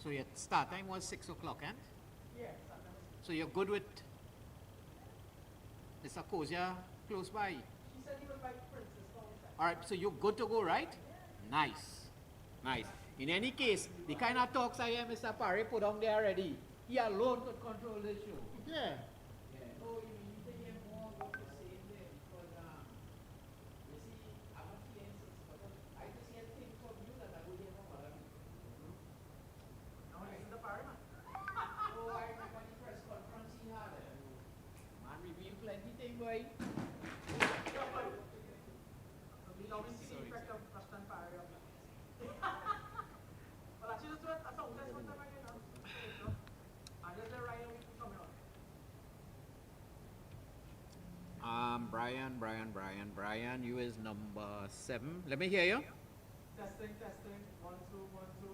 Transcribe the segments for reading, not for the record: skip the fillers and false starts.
So your start time was 6 o'clock, and? Yeah, start time was 6. So you're good with Mr. Kozia close by? She said he was by Princess Fountain. All right, so you're good to go, right? Nice. Nice. In any case, the kind of talks I hear Mr. Parray put on there already, he alone could control this show. Yeah. Yeah. Oh, you need to hear more what you're saying there because, you see, I'm not hearing but I just hear things from you that I would hear from other people. Now listen to Parry, man. Oh, I remember the press conference he had. Man, revealed plenty thing, boy. Now we see the effect of Rushton Parray of that. Well, actually, just do it. That's all. Let's put them again now. And just let Ryan come on. Brian, you is number 7. Let me hear you. Testing. 1, 2, 1, 2.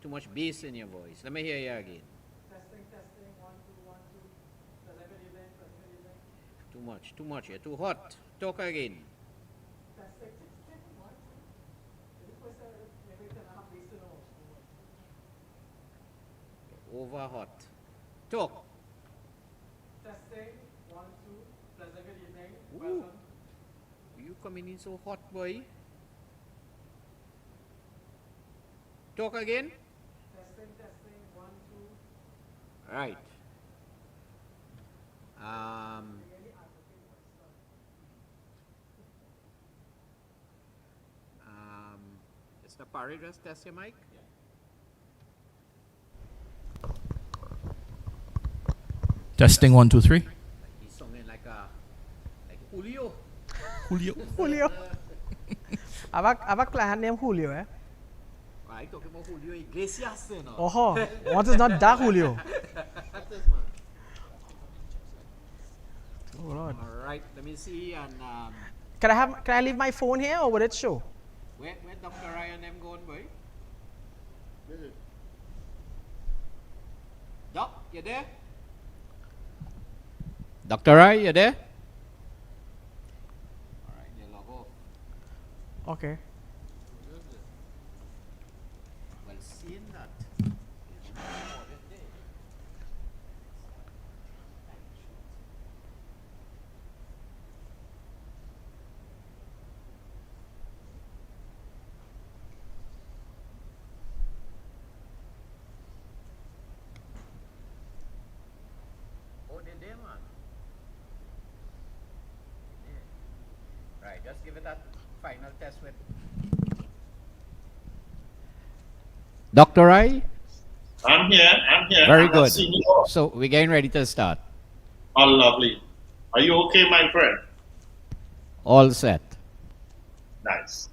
Too much bass in your voice. Let me hear you again. Testing. 1, 2, 1, 2. Pleasant good evening. Too much. You're too hot. Talk again. Testing. 1, 2. This was maybe 10 and a half days to know. Over hot. Talk. Testing. 1, 2. Pleasant good evening. Ooh. Welcome. You coming in so hot, boy. Talk again. Testing. 1, 2. Right. Mr. Parray, just test your mic. Testing 1, 2, 3. He's sounding like Julio. Julio. I have a client named Julio, eh? I talking about Julio Iglesias, you know. Oh, what is not that Julio? That's this man. Oh Lord. All right, let me see. And Can I leave my phone here or would it show? where Dr. Rai and them going, boy? Doc, you there? Dr. Rai, you there? All right, you log off. Okay. Well, seeing that, oh, they're there, man. Yeah. Right, just give it that final test with Dr. Rai. I'm here. Very I've good. seen you all. So we're getting ready to start. Oh, lovely. Are you okay, my friend? All set. Nice.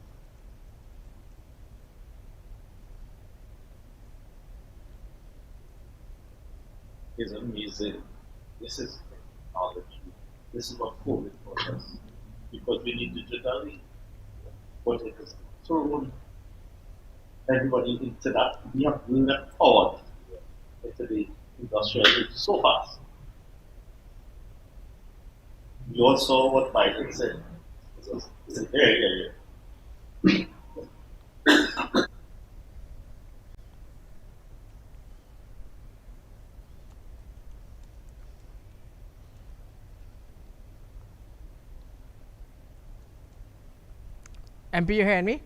It's amazing. This is technology. This is what COVID taught us. Because we need digitally, but it has thrown everybody into that. We have left forward into the industrial age so fast. We all saw what Biden said. It's a very, very MP, you hearing me?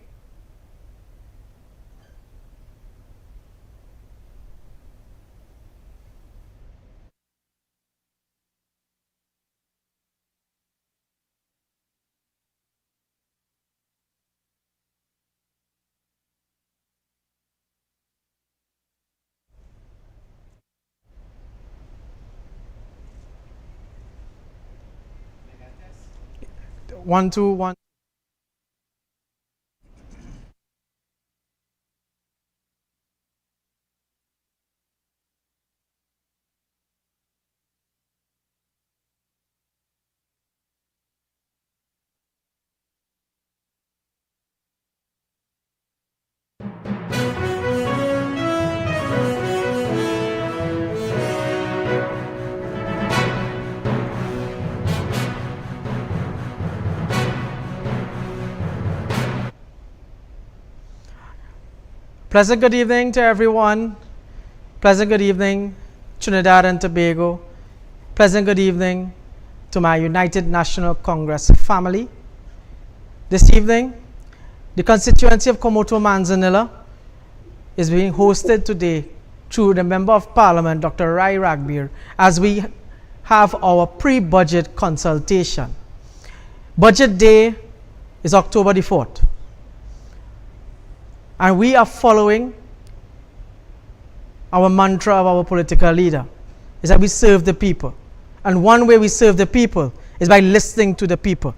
One, two, one. Pleasant good evening to everyone Pleasant good evening, Trinidad and Tobago. Pleasant good evening to my United National Congress family. This evening, the constituency of Komoto Manzanilla is being hosted today through the Member of Parliament, Dr. Rai Ragbir, as we have our pre-budget consultation. Budget day is October the 4th. And we are following our mantra of our political leader, is that we serve the people. And one way we serve the people is by listening to the people.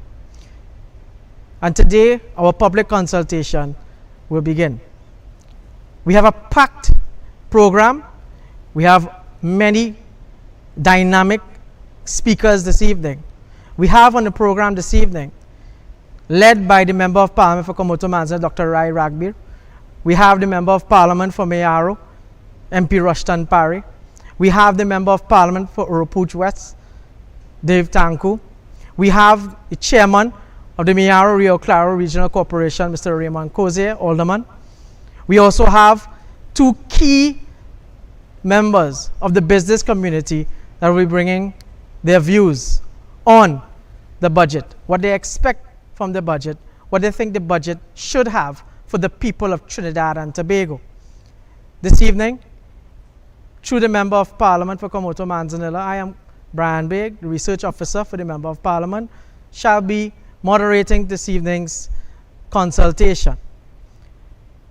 And today, our public consultation will begin. We have a packed program. We have many dynamic speakers this evening. We have on the program this evening, led by the Member of Parliament for Komoto Manzanilla, Dr. Rai Ragbir. We have the Member of Parliament for Mayaro, MP Rushton Parray. We have the Member of Parliament for Urupuch West, Dave Tancoo. We have the Chairman of the Mayaro Rio Claro Regional Corporation, Mr. Raymond Cozier, Alderman. We also have two key members of the business community that will be bringing their views on the budget, what they expect from the budget, what they think the budget should have for the people of Trinidad and Tobago. This evening, through the Member of Parliament for Komoto Manzanilla, I am Brian Bigg, the Research Officer for the Member of Parliament, shall be moderating this evening's consultation.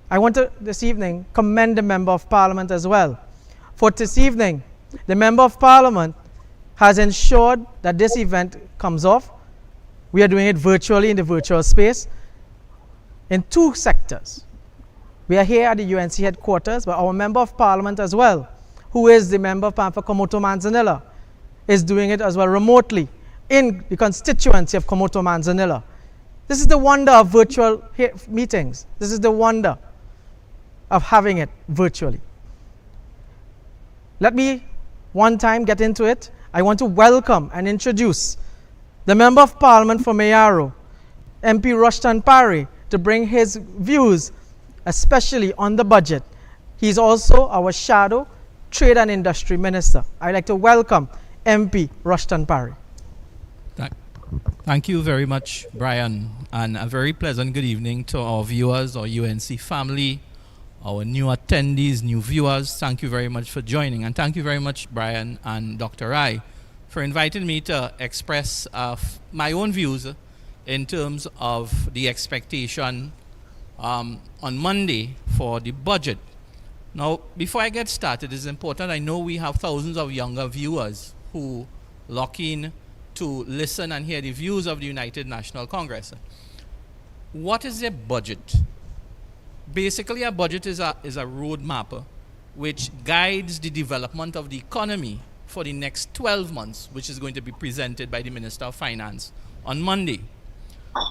I want to, this evening, commend the Member of Parliament as well. For this evening, the Member of Parliament has ensured that this event comes off. We are doing it virtually in the virtual space in two sectors. We are here at the UNC headquarters, but our Member of Parliament as well, who is the Member of Parliament for Komoto Manzanilla, is doing it as well remotely in the constituency of Komoto Manzanilla. This is the wonder of virtual meetings. This is the wonder of having it virtually. Let me one time get into it. I want to welcome and introduce the Member of Parliament for Mayaro, MP Rushton Parray, to bring his views, especially on the budget. He's also our shadow Trade and Industry Minister. I'd like to welcome MP Rushton Parray. Thank you very much, Brian, and a very pleasant good evening to our viewers, our UNC family, our new attendees, new viewers. Thank you very much for joining, and thank you very much, Brian and Dr. Rai, for inviting me to express my own views in terms of the expectation on Monday for the budget. Now, before I get started, it's important, I know we have thousands of younger viewers who lock in to listen and hear the views of the United National Congress. What is a budget? Basically, a budget is a roadmap which guides the development of the economy for the next 12 months, which is going to be presented by the Minister of Finance on Monday.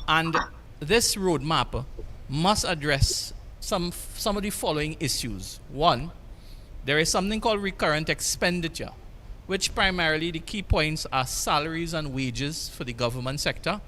And this roadmap must address some of the following issues. One, there is something called recurrent expenditure, which primarily the key points are salaries and wages for the government sector,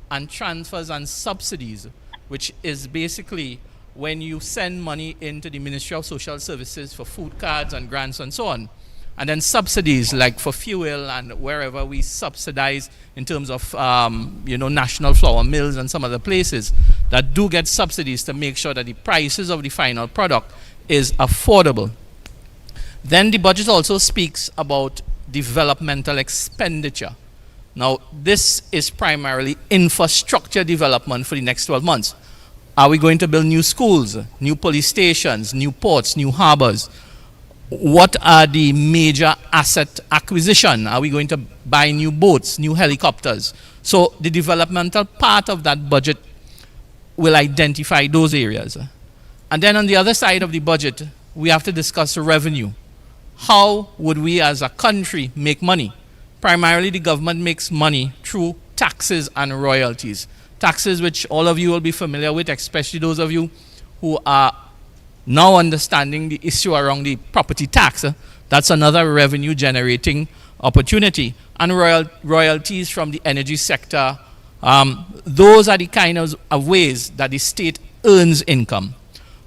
and transfers and subsidies, which is basically when you send money into the Ministry of Social Services for food cards and grants and so on. And then subsidies like for fuel and wherever we subsidize in terms of national flour mills and some other places that do get subsidies to make sure that the prices of the final product is affordable. Then the budget also speaks about developmental expenditure. Now, this is primarily infrastructure development for the next 12 months. Are we going to build new schools, new police stations, new ports, new harbors? What are the major asset acquisition? Are we going to buy new boats, new helicopters? So the developmental part of that budget will identify those areas. And then on the other side of the budget, we have to discuss revenue. How would we as a country make money? Primarily, the government makes money through taxes and royalties. Taxes which all of you will be familiar with, especially those of you who are now understanding the issue around the property tax. That's another revenue generating opportunity. And royalties from the energy sector. Those are the kind of ways that the state earns income.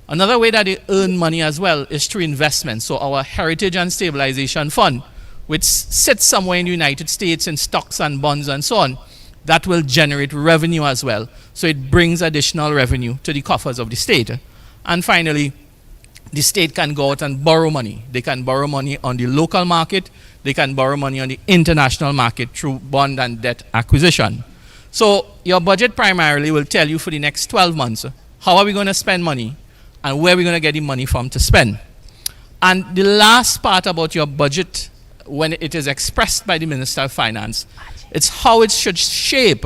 Another way that they earn money as well is through investment. So our Heritage and Stabilization Fund, which sits somewhere in the United States in stocks and bonds and so on, that will generate revenue as well. So it brings additional revenue to the coffers of the state. And finally, the state can go out and borrow money. They can borrow money on the local market. They can borrow money on the international market through bond and debt acquisition. So your budget primarily will tell you for the next 12 months, how are we going to spend money and where are we going to get the money from to spend. And the last part about your budget, when it is expressed by the Minister of Finance, it's how it should shape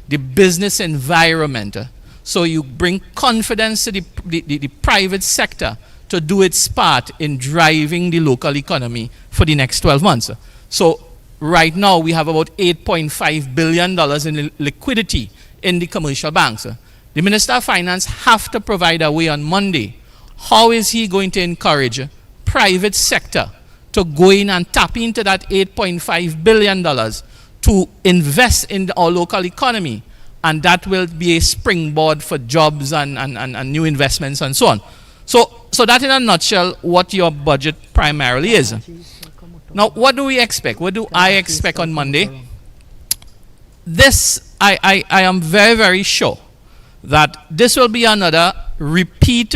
the business environment. So you bring confidence to the private sector to do its part in driving the local economy for the next 12 months. So right now we have about $8.5 billion in liquidity in the commercial banks. The Minister of Finance have to provide a way on Monday. How is he going to encourage private sector to go in and tap into that $8.5 billion to invest in our local economy? And that will be a springboard for jobs and new investments and so on. So that in a nutshell, what your budget primarily is. Now, what do we expect? What do I expect on Monday? This, I am very, very sure that this will be another repeat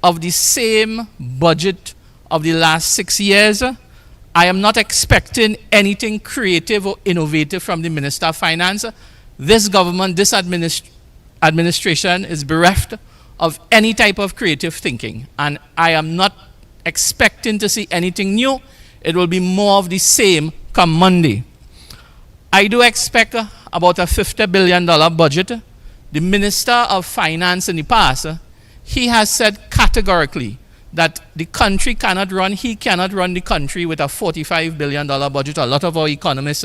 of the same budget of the last 6 years. I am not expecting anything creative or innovative from the Minister of Finance. This government, this administration is bereft of any type of creative thinking. And I am not expecting to see anything new. It will be more of the same come Monday. I do expect about a $50 billion budget. The Minister of Finance in the past, he has said categorically that the country cannot run, he cannot run the country with a $45 billion budget. A lot of our economists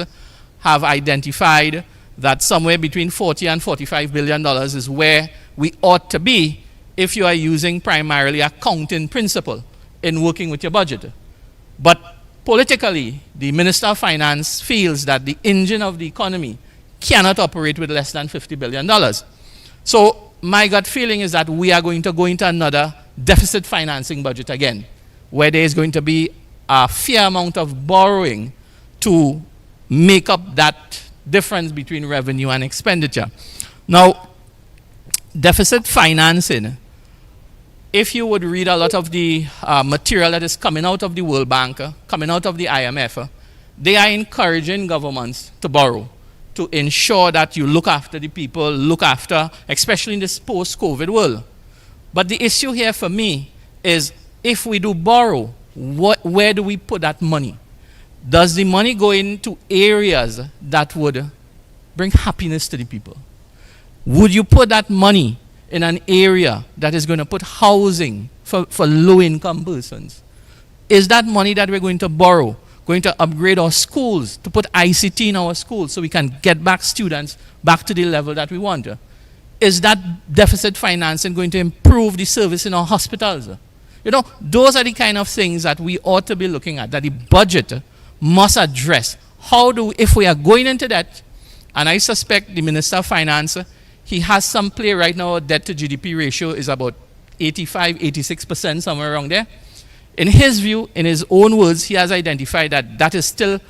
have identified that somewhere between $40 and $45 billion is where we ought to be if you are using primarily accounting principle in working with your budget. But politically, the Minister of Finance feels that the engine of the economy cannot operate with less than $50 billion. So my gut feeling is that we are going to go into another deficit financing budget again, where there is going to be a fair amount of borrowing to make up that difference between revenue and expenditure. Now, deficit financing, if you would read a lot of the material that is coming out of the World Bank, coming out of the IMF, they are encouraging governments to borrow, to ensure that you look after the people, look after, especially in this post-COVID world. But the issue here for me is, if we do borrow, where do we put that money? Does the money go into areas that would bring happiness to the people? Would you put that money in an area that is going to put housing for low-income persons? Is that money that we're going to borrow going to upgrade our schools, to put ICT in our schools so we can get back students back to the level that we want? Is that deficit financing going to improve the service in our hospitals? You know, those are the kind of things that we ought to be looking at, that the budget must address. How do, if we are going into debt, and I suspect the Minister of Finance, he has some play right now, debt to GDP ratio is about 85, 86%, somewhere around there. In his view, in his own words, he has identified that that is still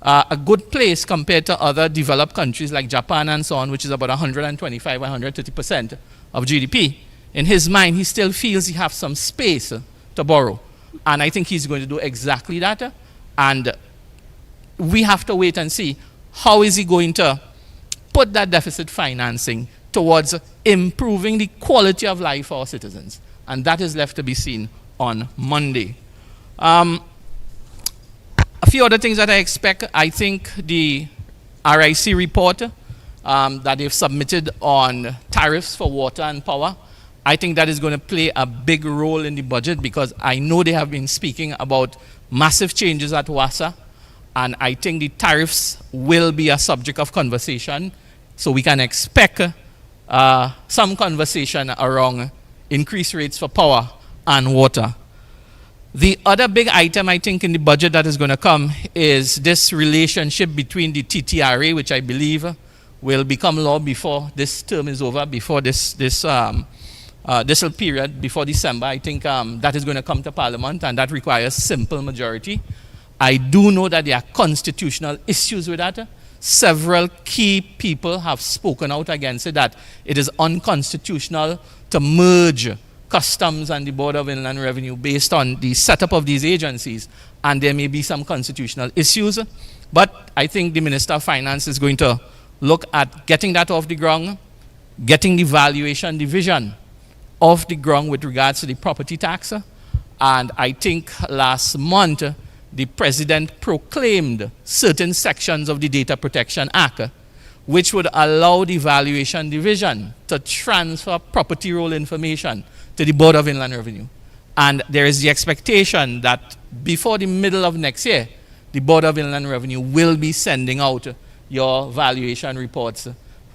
a good place compared to other developed countries like Japan and so on, which is about 125, 130% of GDP. In his mind, he still feels he has some space to borrow. And I think he's going to do exactly that. And we have to wait and see how is he going to put that deficit financing towards improving the quality of life for our citizens. And that is left to be seen on Monday. A few other things that I expect. I think the RIC report that they've submitted on tariffs for water and power, I think that is going to play a big role in the budget, because I know they have been speaking about massive changes at WASA, and I think the tariffs will be a subject of conversation. So we can expect some conversation around increased rates for power and water. The other big item, I think, in the budget that is going to come is this relationship between the TTRA, which I believe will become law before this term is over, before this this period before December. I think that is going to come to Parliament, and that requires simple majority. I do know that there are constitutional issues with that. Several key people have spoken out against it, that it is unconstitutional to merge Customs and the Board of Inland Revenue based on the setup of these agencies, and there may be some constitutional issues. But I think the Minister of Finance is going to look at getting that off the ground, getting the valuation division off the ground with regards to the property tax. And I think last month, the President proclaimed certain sections of the Data Protection Act, which would allow the valuation division to transfer property roll information to the Board of Inland Revenue. And there is the expectation that before the middle of next year, the Board of Inland Revenue will be sending out your valuation reports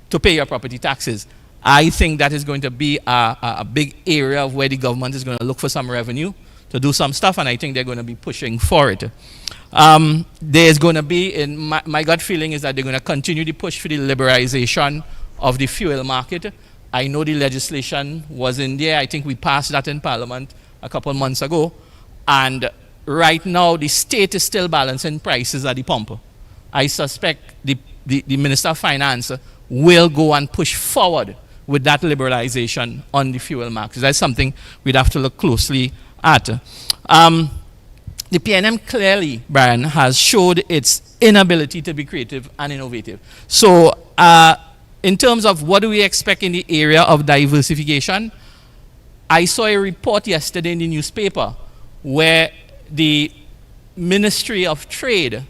to pay your property taxes. I think that is going to be a big area of where the government is going to look for some revenue to do some stuff, and I think they're going to be pushing for it. There's going to be, in my gut feeling is that they're going to continue to push for the liberalization of the fuel market. I know the legislation was in there. I think we passed that in Parliament a couple of months ago. And right now, the state is still balancing prices at the pump. I suspect the Minister of Finance will go and push forward with that liberalization on the fuel market. That's something we'd have to look closely at. The PNM clearly, Brian, has showed its inability to be creative and innovative. So in terms of what do we expect in the area of diversification, I saw a report yesterday in the newspaper where the Ministry of Trade,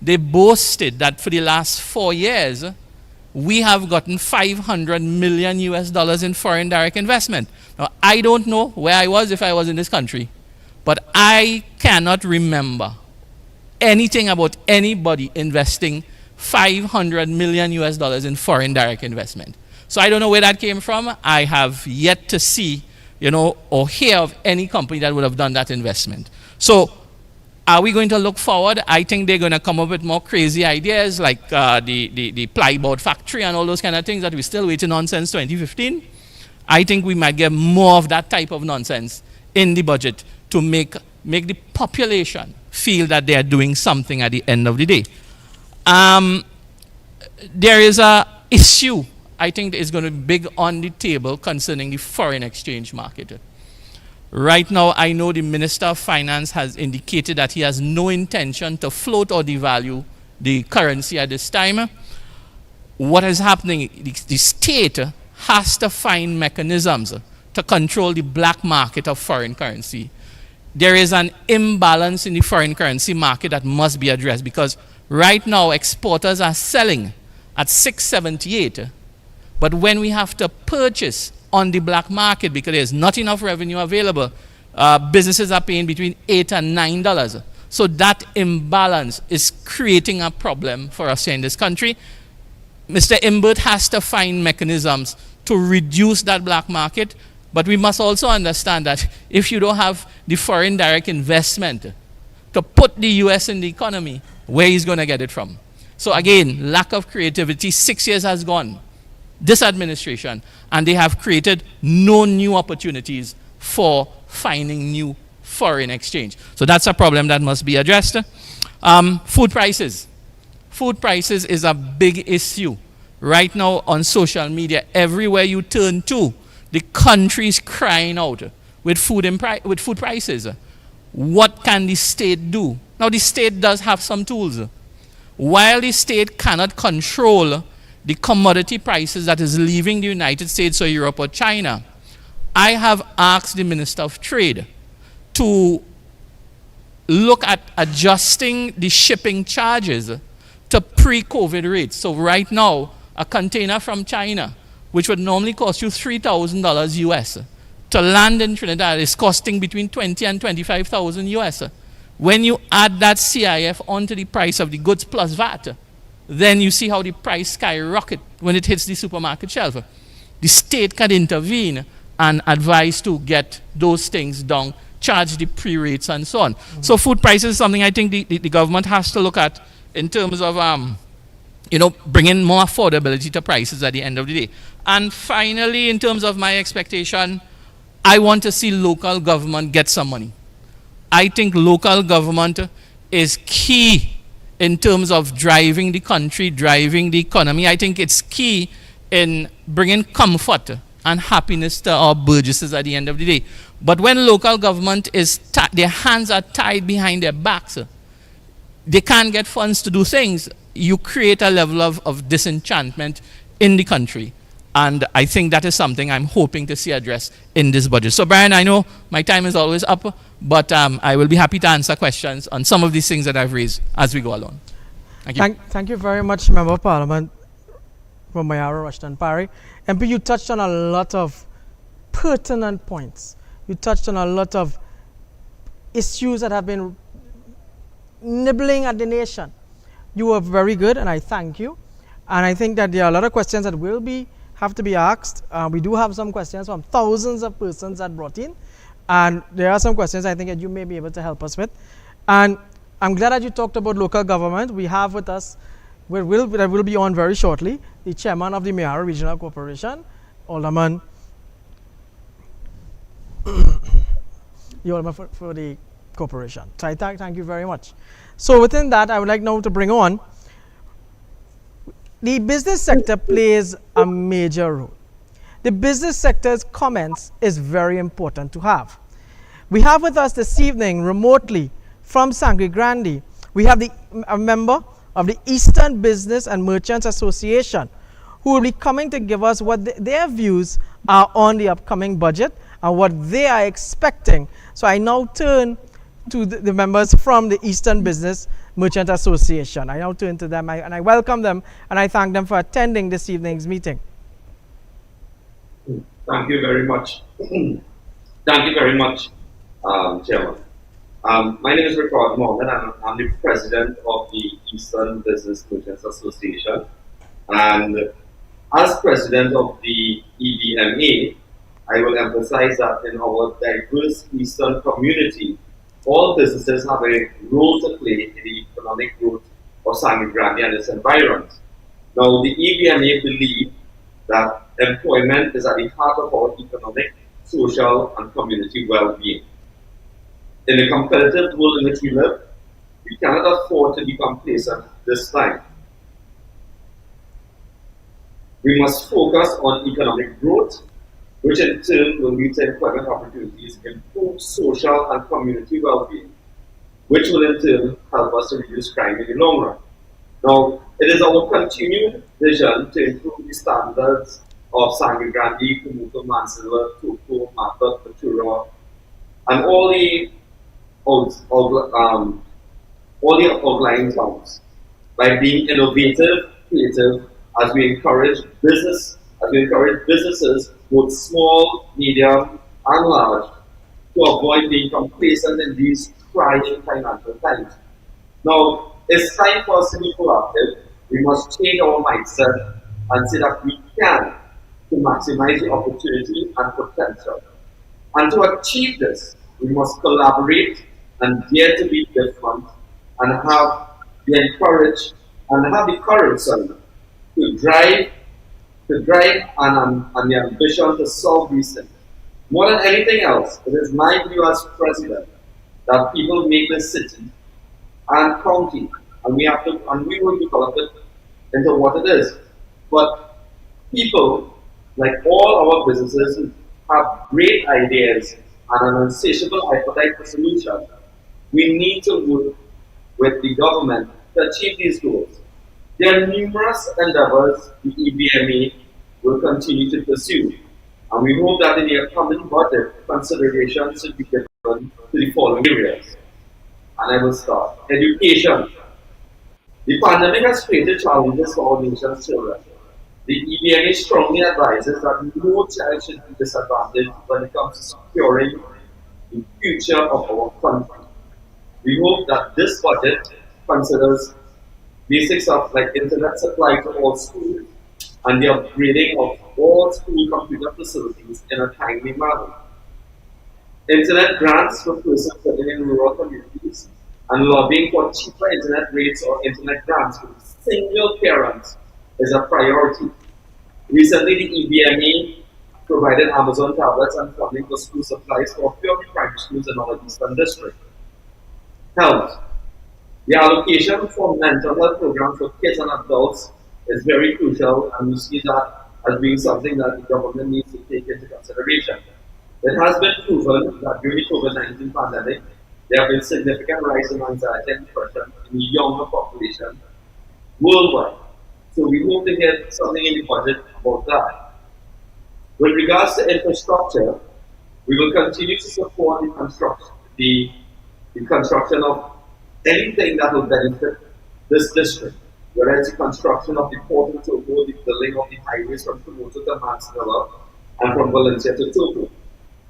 they boasted that for the last 4 years, we have gotten $500 million US in foreign direct investment. Now, I don't know where I was if I was in this country, but I cannot remember anything about anybody investing $500 million US in foreign direct investment. So I don't know where that came from. I have yet to see, or hear of any company that would have done that investment. So are we going to look forward? I think they're going to come up with more crazy ideas like the plyboard factory and all those kind of things that we're still waiting on since 2015. I think we might get more of that type of nonsense in the budget to make the population feel that they are doing something at the end of the day. There is an issue, I think, that is going to be big on the table concerning the foreign exchange market. Right now, I know the Minister of Finance has indicated that he has no intention to float or devalue the currency at this time. What is happening, the state has to find mechanisms to control the black market of foreign currency. There is an imbalance in the foreign currency market that must be addressed, because right now exporters are selling at 678, but when we have to purchase on the black market because there's not enough revenue available, businesses are paying between $8 and $9. So that imbalance is creating a problem for us here in this country. Mr. Imbert has to find mechanisms to reduce that black market, but we must also understand that if you don't have the foreign direct investment to put the US in the economy, where is going to get it from? So again, lack of creativity. 6 years has gone, this administration, and they have created no new opportunities for finding new foreign exchange. So that's a problem that must be addressed. Food prices. Food prices is a big issue. Right now on social media, everywhere you turn to, the country is crying out with food prices. What can the state do? Now, the state does have some tools. While the state cannot control the commodity prices that is leaving the United States or Europe or China, I have asked the Minister of Trade to look at adjusting the shipping charges to pre-COVID rates. So right now, a container from China, which would normally cost you $3,000 US, to land in Trinidad is costing between $20,000 and $25,000 US. When you add that CIF onto the price of the goods plus VAT, then you see how the price skyrocket when it hits the supermarket shelf. The state can intervene and advise to get those things down, charge the pre-rates and so on. So food prices is something I think the government has to look at in terms of bringing more affordability to prices at the end of the day. And finally, in terms of my expectation, I want to see local government get some money. I think local government is key in terms of driving the country, driving the economy. I think it's key in bringing comfort and happiness to our burgesses at the end of the day. But when local government is, their hands are tied behind their backs, they can't get funds to do things, you create a level of disenchantment in the country. And I think that is something I'm hoping to see addressed in this budget. So Brian, I know my time is always up, but I will be happy to answer questions on some of these things that I've raised as we go along. Thank you. Thank you very much, Member of Parliament from Mayara, Rushton Parray. MP, you touched on a lot of pertinent points. You touched on a lot of issues that have been nibbling at the nation. You were very good, and I thank you. And I think that there are a lot of questions that will have to be asked. We do have some questions from thousands of persons that brought in. And there are some questions I think that you may be able to help us with. And I'm glad that you talked about local government. We have with us, that will be on very shortly, the chairman of the Mayara Regional Corporation, Alderman, the Alderman for the corporation. So I thank you very much. So within that, I would like now to bring on, the business sector plays a major role. The business sector's comments is very important to have. We have with us this evening, remotely from Sangre Grande, we have a member of the Eastern Business and Merchants Association, who will be coming to give us what their views are on the upcoming budget and what they are expecting. So I now turn to the members from the Eastern Business Merchant Association. I now turn to them and I welcome them and I thank them for attending this evening's meeting. Thank you very much. Thank you very much, Chairman. My name is Ricardo Morgan. I'm the president of the Eastern Business Merchants Association. And as president of the EBMA, I will emphasize that in our diverse Eastern community, all businesses have a role to play in the economic growth of Sangre Grande and its environs. Now, the EBMA believes that employment is at the heart of our economic, social, and community well-being. In the competitive world in which we live, we cannot afford to be complacent this time. We must focus on economic growth, which in turn will lead to employment opportunities, improve social and community well-being, which will in turn help us to reduce crime in the long run. Now, it is our continued vision to improve the standards of Sangre Grande, Tancoo, Mansilla, Tancoo, Mata, Patura, and all the outlying towns by being innovative, creative, as we encourage businesses, both small, medium, and large, to avoid being complacent in these trying financial times. Now, it's time for us to be proactive. We must change our mindset and say that we can to maximize the opportunity and potential. And to achieve this, we must collaborate and dare to be different and have the courage to drive and the ambition to solve these things. More than anything else, it is my view as president that people make this city and county, and we will develop it into what it is. But people, like all our businesses, have great ideas and an insatiable appetite for solutions. We need to work with the government to achieve these goals. There are numerous endeavors the EBMA will continue to pursue, and we hope that in the upcoming budget, consideration should be given to the following areas. And I will start. Education. The pandemic has created challenges for our nation's children. The EBMA strongly advises that no child should be disadvantaged when it comes to securing the future of our country. We hope that this budget considers basics of like internet supply to all schools and the upgrading of all school computer facilities in a timely manner. Internet grants for persons living in rural communities and lobbying for cheaper internet rates or internet grants for single parents is a priority. Recently, the EBMA provided Amazon tablets and funding for school supplies for 50 primary schools in our Eastern District. Health. The allocation for mental health programs for kids and adults is very crucial, and we see that as being something that the government needs to take into consideration. It has been proven that during the COVID-19 pandemic, there have been significant rise in anxiety and depression in the younger population worldwide. So we hope to get something in the budget about that. With regards to infrastructure, we will continue to support the construction of anything that will benefit this district, whether it's the construction of the port in Tancoo, the building of the highways from Tancoo to Manila, and from Valencia to Tancoo.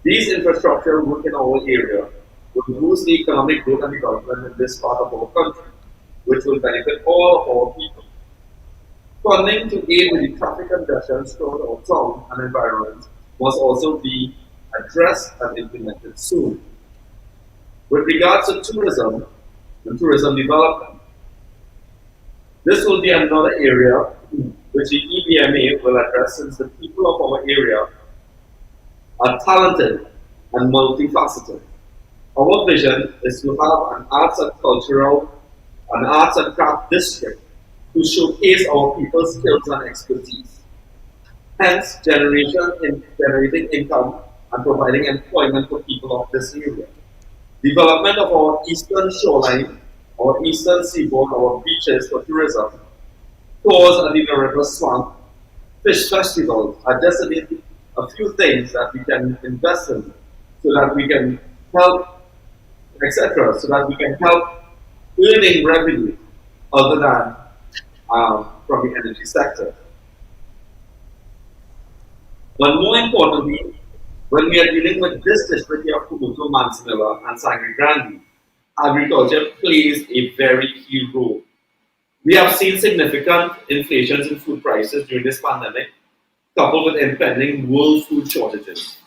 These infrastructure work in our area will boost the economic growth and development in this part of our country, which will benefit all of our people. Funding to aid with the traffic congestion throughout our town and environment must also be addressed and implemented soon. With regards to tourism and tourism development, this will be another area which the EBMA will address, since the people of our area are talented and multifaceted. Our vision is to have an arts and craft district to showcase our people's skills and expertise, hence generating income and providing employment for people of this area. Development of our eastern shoreline, our eastern seaboard, our beaches for tourism, tours at the River Swamp, fish festivals are just a few things that we can invest in so that we can help, etc., so that we can help earning revenue other than from the energy sector. But more importantly, when we are dealing with this district here of Kumuto, Mansinilla, and Sangre Grande, agriculture plays a very key role. We have seen significant inflations in food prices during this pandemic, coupled with impending world food shortages.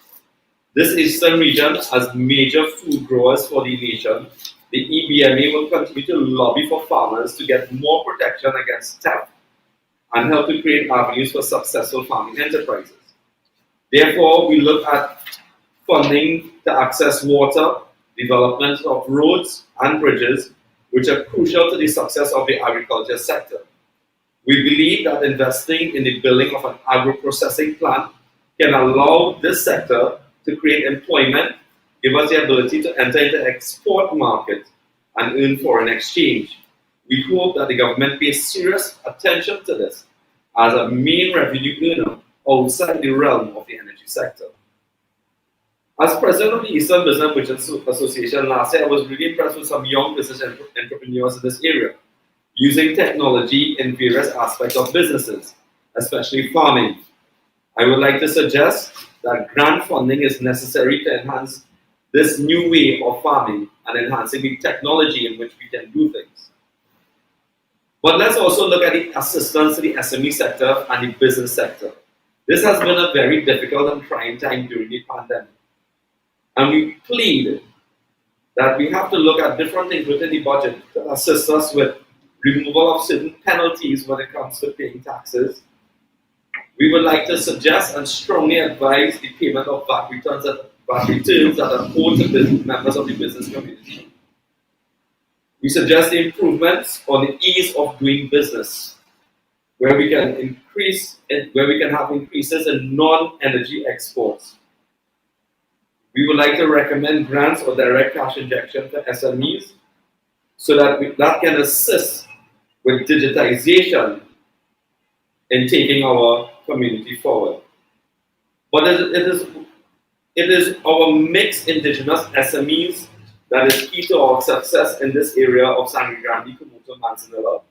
This eastern region, as major food growers for the nation, the EBMA will continue to lobby for farmers to get more protection against theft and help to create avenues for successful farming enterprises. Therefore, we look at funding to access water, development of roads and bridges, which are crucial to the success of the agriculture sector. We believe that investing in the building of an agro-processing plant can allow this sector to create employment, give us the ability to enter into the export market and earn foreign exchange. We hope that the government pays serious attention to this as a main revenue earner outside the realm of the energy sector. As president of the Eastern Business Merchants Association last year, I was really impressed with some young business entrepreneurs in this area, using technology in various aspects of businesses, especially farming. I would like to suggest that grant funding is necessary to enhance this new way of farming and enhancing the technology in which we can do things. But let's also look at the assistance to the SME sector and the business sector. This has been a very difficult and trying time during the pandemic. And we plead that we have to look at different things within the budget to assist us with removal of certain penalties when it comes to paying taxes. We would like to suggest and strongly advise the payment of VAT returns that are owed to members of the business community. We suggest the improvements on the ease of doing business, where we can have increases in non-energy exports. We would like to recommend grants or direct cash injection to SMEs so that that can assist with digitization in taking our community forward. But it is our mixed indigenous SMEs that is key to our success in this area of Sangre Grande, Kumuto, Mansinilla.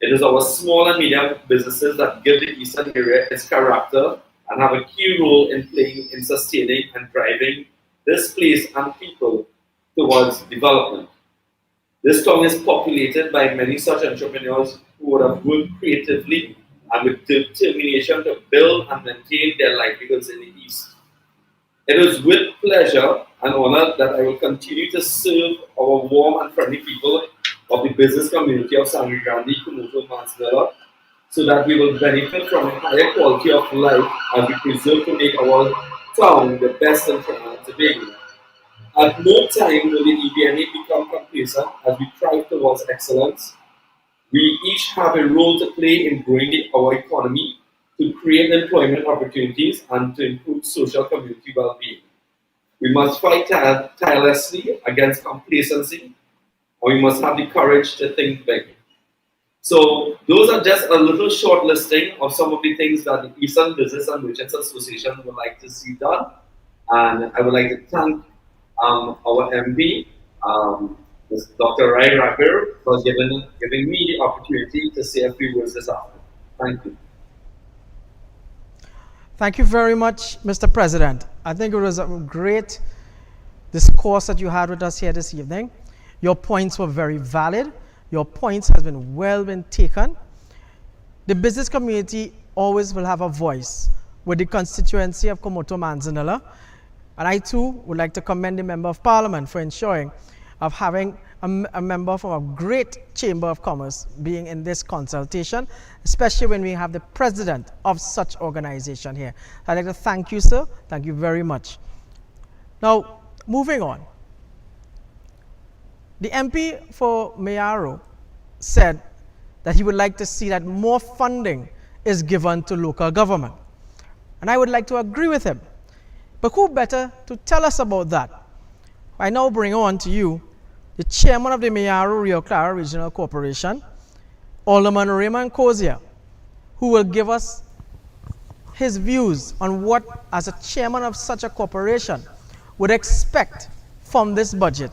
It is our small and medium businesses that give the eastern area its character and have a key role in playing in sustaining and driving this place and people towards development. This town is populated by many such entrepreneurs who would have worked creatively and with determination to build and maintain their livelihoods in the East. It is with pleasure and honor that I will continue to serve our warm and friendly people of the business community of Sangre Grande, Kumuto, Mansinilla, so that we will benefit from a higher quality of life as we preserve to make our town the best in Trinidad and Tobago. At no time will the EBNA become complacent as we strive towards excellence. We each have a role to play in growing our economy, to create employment opportunities, and to improve social community well-being. We must fight tirelessly against complacency, and we must have the courage to think big. So those are just a little short listing of some of the things that the Eastern Business and Merchants Association would like to see done. And I would like to thank our MD, Dr. Rai Ragbir, for giving me the opportunity to say a few words this afternoon. Thank you. Thank you very much, Mr. President. I think it was a great discourse that you had with us here this evening. Your points were very valid. Your points have been taken. The business community always will have a voice with the constituency of Komoto Manzanilla. And I too would like to commend the Member of Parliament for ensuring of having a member from a great Chamber of Commerce being in this consultation, especially when we have the president of such organization here. I'd like to thank you, sir. Thank you very much. Now, moving on. The MP for Mayaro said that he would like to see that more funding is given to local government. And I would like to agree with him. But who better to tell us about that? I now bring on to you the chairman of the Mayaro Rio Clara Regional Corporation, Alderman Raymond Cozier, who will give us his views on what, as a chairman of such a corporation, would expect from this budget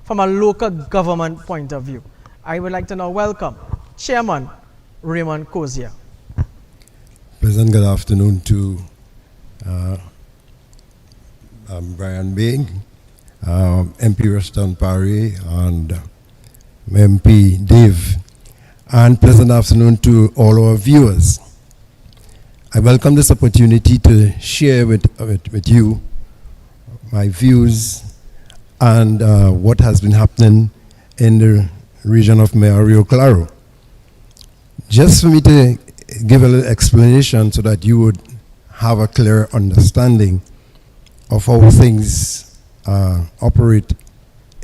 from a local government point of view. I would like to now welcome Chairman Raymond Cozier. Pleasant good afternoon to Brian Bing, MP Rushton Parray, and MP Dave, and pleasant afternoon to all our viewers. I welcome this opportunity to share with you my views and what has been happening in the region of Rio Claro. Just for me to give a little explanation so that you would have a clear understanding of how things operate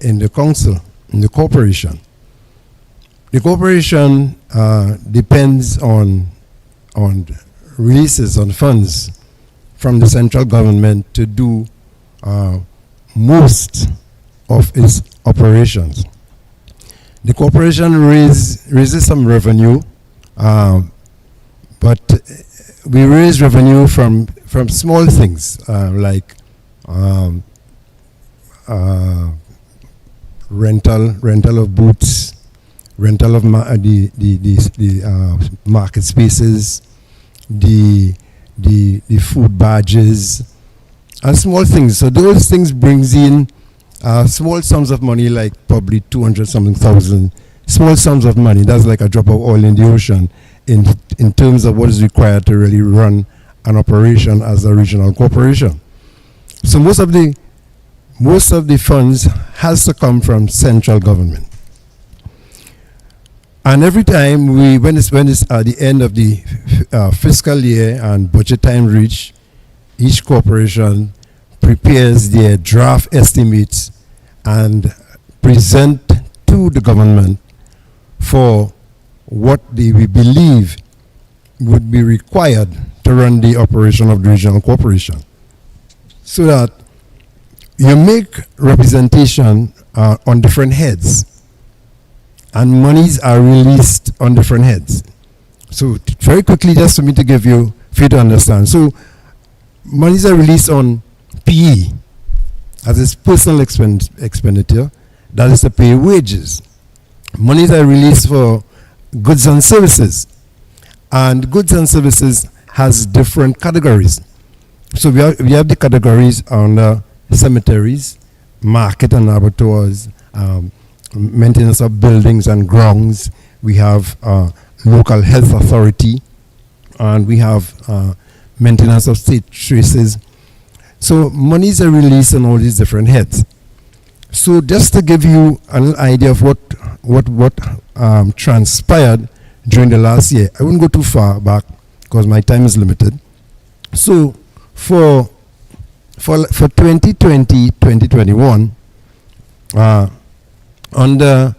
in the council, in the corporation. The corporation depends on releases on funds from the central government to do most of its operations. The corporation raises some revenue, but we raise revenue from small things like rental of booths, rental of the market spaces, the food badges, and small things. So those things brings in small sums of money, like probably 200-something thousand, small sums of money. That's like a drop of oil in the ocean in terms of what is required to really run an operation as a regional corporation. So most of the funds has to come from central government. And every time when it's at the end of the fiscal year and budget time reach, each corporation prepares their draft estimates and present to the government for what we believe would be required to run the operation of the regional corporation. So that you make representation on different heads, and monies are released on different heads. So very quickly, just for me to give you, for you to understand. So monies are released on PE, as its personal expenditure, that is to pay wages. Monies are released for goods and services, and goods and services has different categories. So we have the categories on cemeteries, market and abattoirs, maintenance of buildings and grounds. We have local health authority, and we have maintenance of state traces. So monies are released on all these different heads. So just to give you an idea of what transpired during the last year. I wouldn't go too far back because my time is limited. So for 2020, 2021, under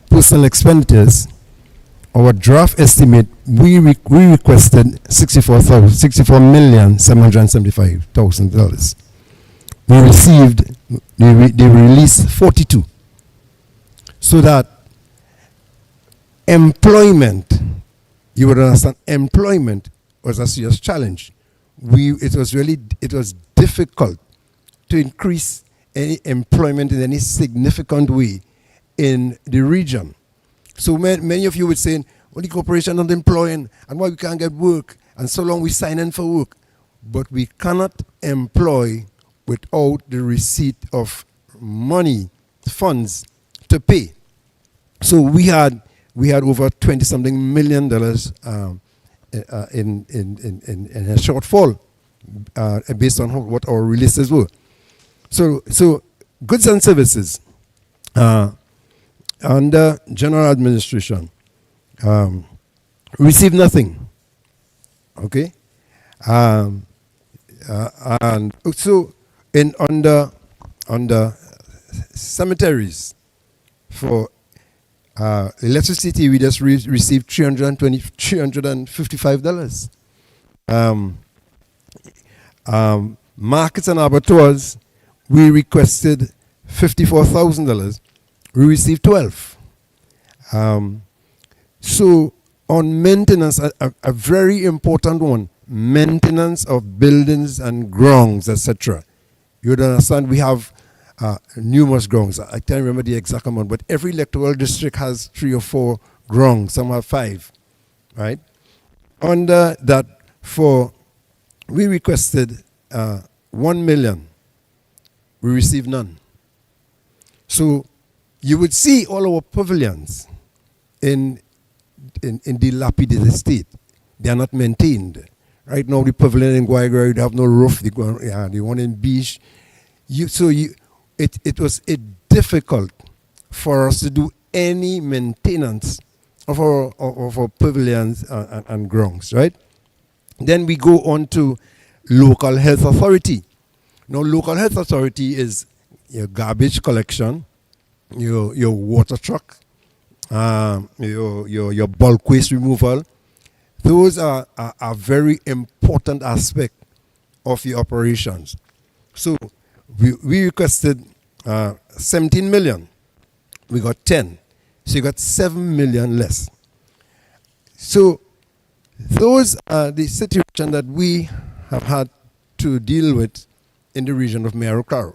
personal expenditures, our draft estimate, we requested $64,775,000. We received, they released 42. So that employment, you would understand, employment was a serious challenge. It was difficult to increase any employment in any significant way in the region. So many of you would say, well, the corporation not employing, and why we can't get work, and so long we sign in for work. But we cannot employ without the receipt of money, funds to pay. So we had over $20-something million in a shortfall based on what our releases were. So goods and services under general administration received nothing. Okay, and so under cemeteries for electricity, we just received $355. Markets and abattoirs, we requested $54,000. We received 12. So on maintenance, a very important one, maintenance of buildings and grounds, etc. You would understand we have numerous grounds. I can't remember the exact amount, but every electoral district has 3 or 4 grounds. Some have 5, right? Under that, we requested 1 million. We received none. So you would see all our pavilions in dilapidated state. They are not maintained. Right now, the pavilion in Guayagua, they have no roof. The one in Beach. It was difficult for us to do any maintenance of our pavilions and grounds, right? Then we go on to local health authority. Now, local health authority is your garbage collection, your water truck, your bulk waste removal. Those are a very important aspect of the operations. So we requested 17 million. We got 10. So you got 7 million less. So those are the situation that we have had to deal with in the region of Mayaro Claro.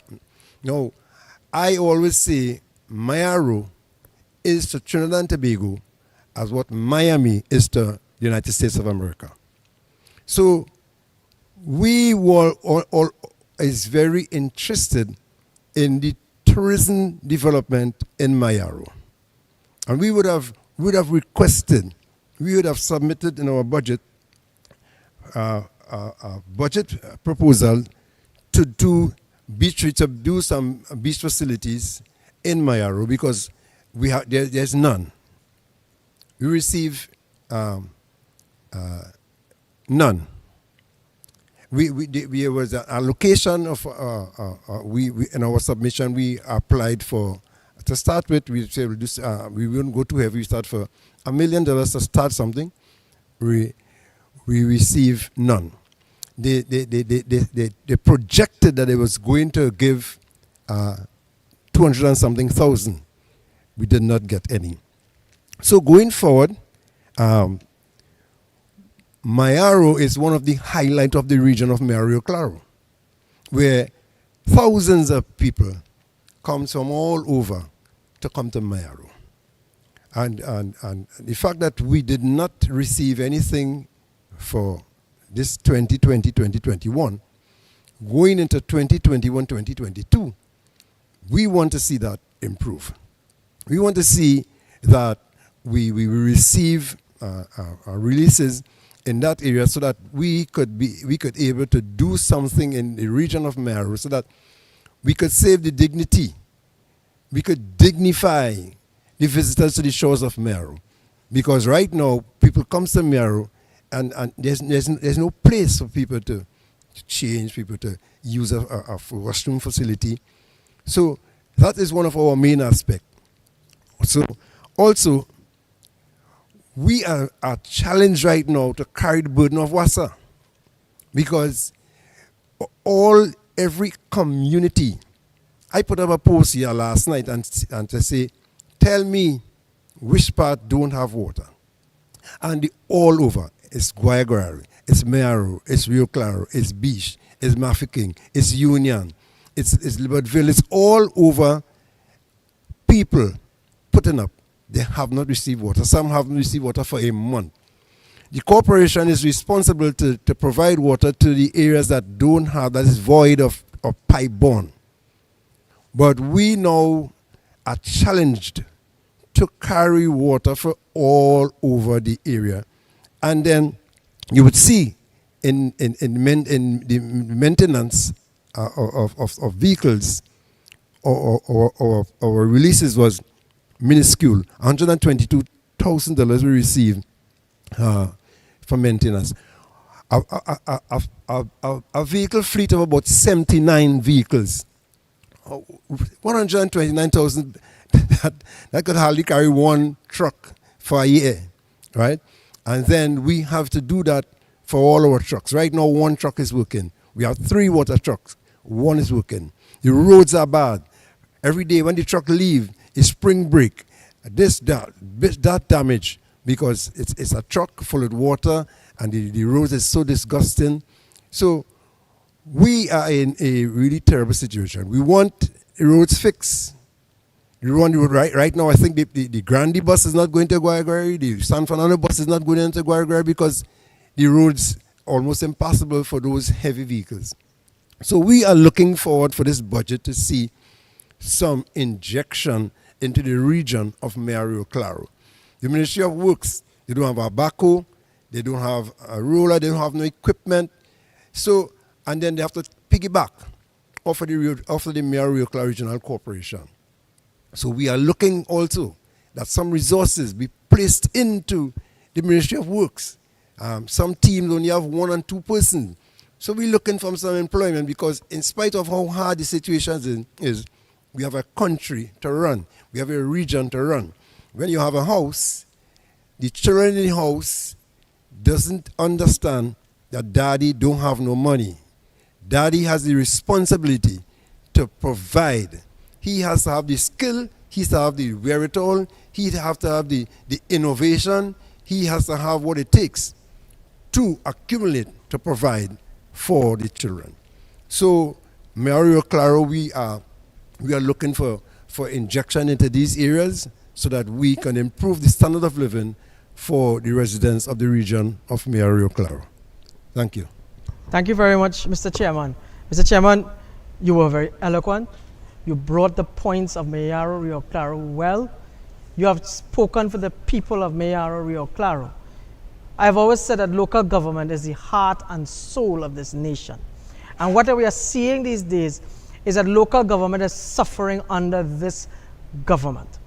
Now, I always say Mayaro is to Trinidad and Tobago as what Miami is to the United States of America. So we were all is very interested in the tourism development in Mayaro. And we would have requested, we would have submitted in our budget a budget proposal to do some beach facilities in Mayaro because there's none. We receive none. There was an allocation of we in our submission we applied for. To start with, we say we wouldn't go too heavy. We start for $1 million to start something. We receive none. They projected that it was going to give 200 and something thousand. We did not get any. So going forward, Mayaro is one of the highlights of the region of Mayaro Claro, where thousands of people come from all over to come to Mayaro. And the fact that we did not receive anything for this 2020, 2021, going into 2021, 2022, we want to see that improve. We want to see that we receive releases in that area so that we could able to do something in the region of Mayaro so that we could save the dignity. We could dignify the visitors to the shores of Mayaro. Because right now, people come to Meru, and there's no place for people to change, people to use a restroom facility. So that is one of our main aspects. So also, we are challenged right now to carry the burden of water, because every community, I put up a post here last night and to say, tell me which part don't have water. And all over, it's Guayagari, it's Meru, it's Rio Claro, it's Beach, it's Mafeking, it's Union, it's Libertyville, it's all over. People putting up, they have not received water. Some haven't received water for a month. The corporation is responsible to provide water to the areas that don't have, that is void of pipe borne. But we now are challenged to carry water for all over the area. And then you would see in the maintenance of vehicles, our releases was minuscule. $122,000 we received for maintenance. A vehicle fleet of about 79 vehicles. 129,000, that could hardly carry one truck for a year, right? And then we have to do that for all our trucks. Right now, one truck is working. We have 3 water trucks. One is working. The roads are bad. Every day when the truck leave, it's spring break. That damage, because it's a truck full of water and the roads is so disgusting. So we are in a really terrible situation. We want the roads fixed. Right now, I think the Grandi bus is not going to Guayagari, the San Fernando bus is not going into Guayagari, because the roads almost impossible for those heavy vehicles. So we are looking forward for this budget to see some injection into the region of Rio Claro. The Ministry of Works, they don't have a backhoe, they don't have a roller, they don't have no equipment. So, and then they have to piggyback off of the Rio Claro Regional Corporation. So we are looking also that some resources be placed into the Ministry of Works. Some teams only have 1 and 2 persons. So we're looking for some employment, because in spite of how hard the situation is, we have a country to run. We have a region to run. When you have a house, the children in the house doesn't understand that daddy don't have no money. Daddy has the responsibility to provide. He has to have the skill, he has to have the wherewithal, he has to have the innovation, he has to have what it takes to accumulate, to provide for the children. So, Rio Claro, we are looking for injection into these areas so that we can improve the standard of living for the residents of the region of Rio Claro. Thank you. Thank you very much, Mr. Chairman. Mr. Chairman, you were very eloquent. You brought the points of Rio Claro well. You have spoken for the people of Rio Claro. I've always said that local government is the heart and soul of this nation. And what we are seeing these days is that local government is suffering under this government.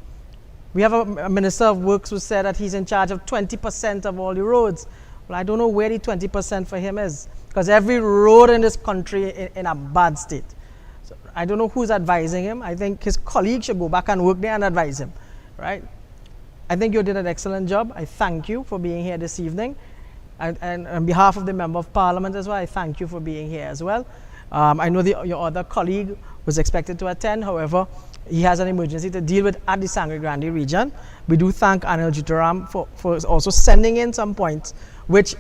We have a Minister of Works who said that he's in charge of 20% of all the roads. Well, I don't know where the 20% for him is, because every road in this country is in a bad state. So I don't know who's advising him. I think his colleagues should go back and work there and advise him, right? I think you did an excellent job. I thank you for being here this evening. And on behalf of the Member of Parliament as well, I thank you for being here as well. I know your other colleague was expected to attend. However, he has an emergency to deal with at the Sangre Grande region. We do thank Anil Jutaram for also sending in some points, which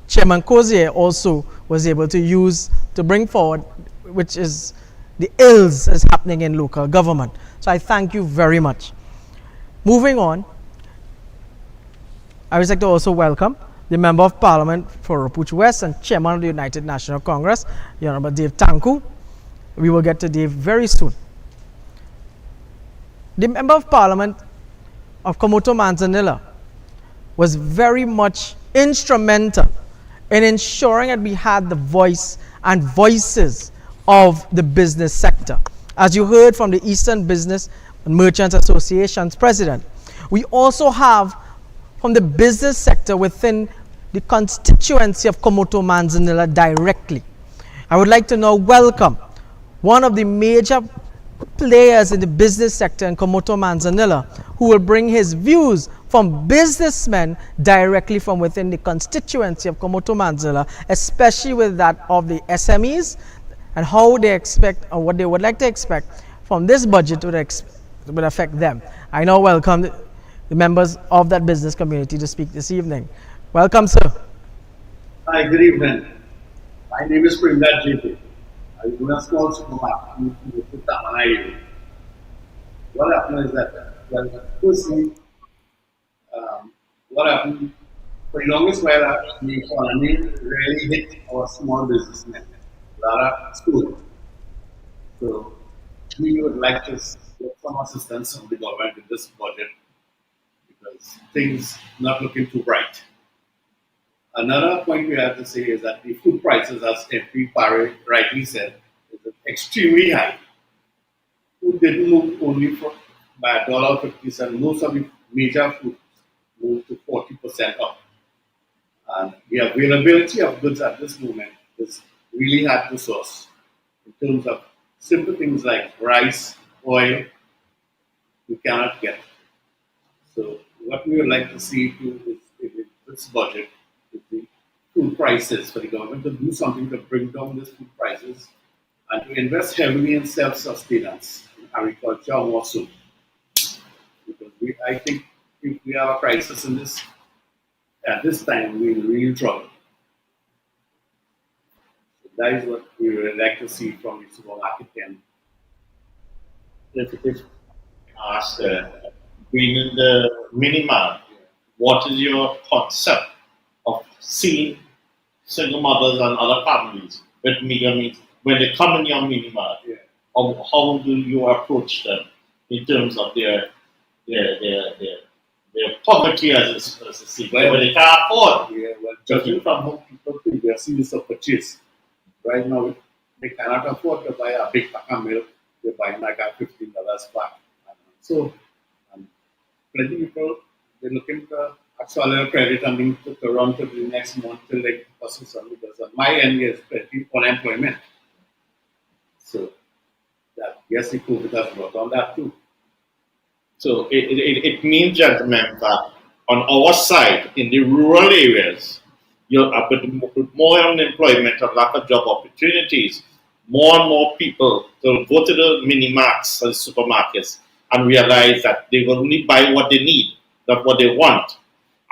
Chairman Cozier also was able to use to bring forward, which is the ills that's happening in local government. So I thank you very much. Moving on, I would like to also welcome the Member of Parliament for Rapuch West and Chairman of the United National Congress, the Honorable Dave Tancoo. We will get to Dave very soon. The Member of Parliament of Komoto Manzanilla was very much instrumental in ensuring that we had the voice and voices of the business sector. As you heard from the Eastern Business and Merchants Association's president, We also have from the business sector within the constituency of Komoto Manzanilla directly. I would like to now welcome one of the major players in the business sector in Komoto Manzanilla, who will bring his views from businessmen directly from within the constituency of Komoto Manzanilla, especially with that of the SMEs and how they expect or what they would like to expect from this budget would affect them. I now welcome the members of that business community to speak this evening. Welcome, sir. Hi, good evening. My name is Primdat JP. I run a small supermarket in Tamanai. What happened is that, well, firstly, what happened for the longest while, the economy really hit our small businessmen, a lot of schools. So we would like to get some assistance from the government in this budget because things not looking too bright. Another point we have to say is that the food prices, as MP Parray rightly said, is extremely high. Food didn't move only by $1.50. Most of the major foods moved to 40% up. And the availability of goods at this moment is really hard to source in terms of simple things like rice, oil, we cannot get. So what we would like to see too is in this budget, the food prices, for the government to do something to bring down these food prices and to invest heavily in self-sustenance in agriculture more so. Because I think if we have a crisis in this, at this time, we're in real trouble. So that is what we would like to see from the supermarket end. If ask, being in the mini-mart, what is your concept of seeing single mothers and other families with meager means when they come in your mini-mart? Yeah. How do you approach them in terms of their poverty as a see, where they can't afford? Yeah, well, judging from how people previously used to purchase, right now they cannot afford to buy a big pack of milk. They're buying like a $15 pack. So, plenty people, they're looking to accelerate credit and being to run to the next month till they pursue something because at my end is plenty unemployment. So, that yes, the COVID has brought on that too. So it means, gentlemen, that on our side, in the rural areas, you're with more unemployment and lack of job opportunities, more and more people will go to the mini-marts and supermarkets and realize that they will only buy what they need, not what they want.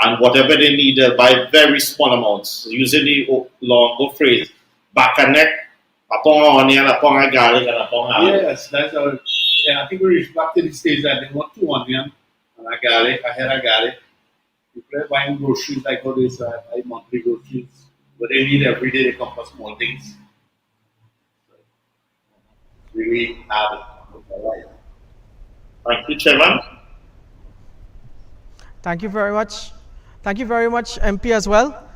And whatever they need, they'll buy very small amounts. Using the long phrase, back and neck, a pound of onion, a pound of garlic, and a pound of Yes, that's our. Yeah, I think we reached back to the stage that they want 2 onion and a garlic, a head of garlic. People are buying groceries like how they say, buy monthly groceries, but they need every day. They come for small things. So, really hard. Thank you, Chairman. Thank you very much. Thank you very much, MP, as well.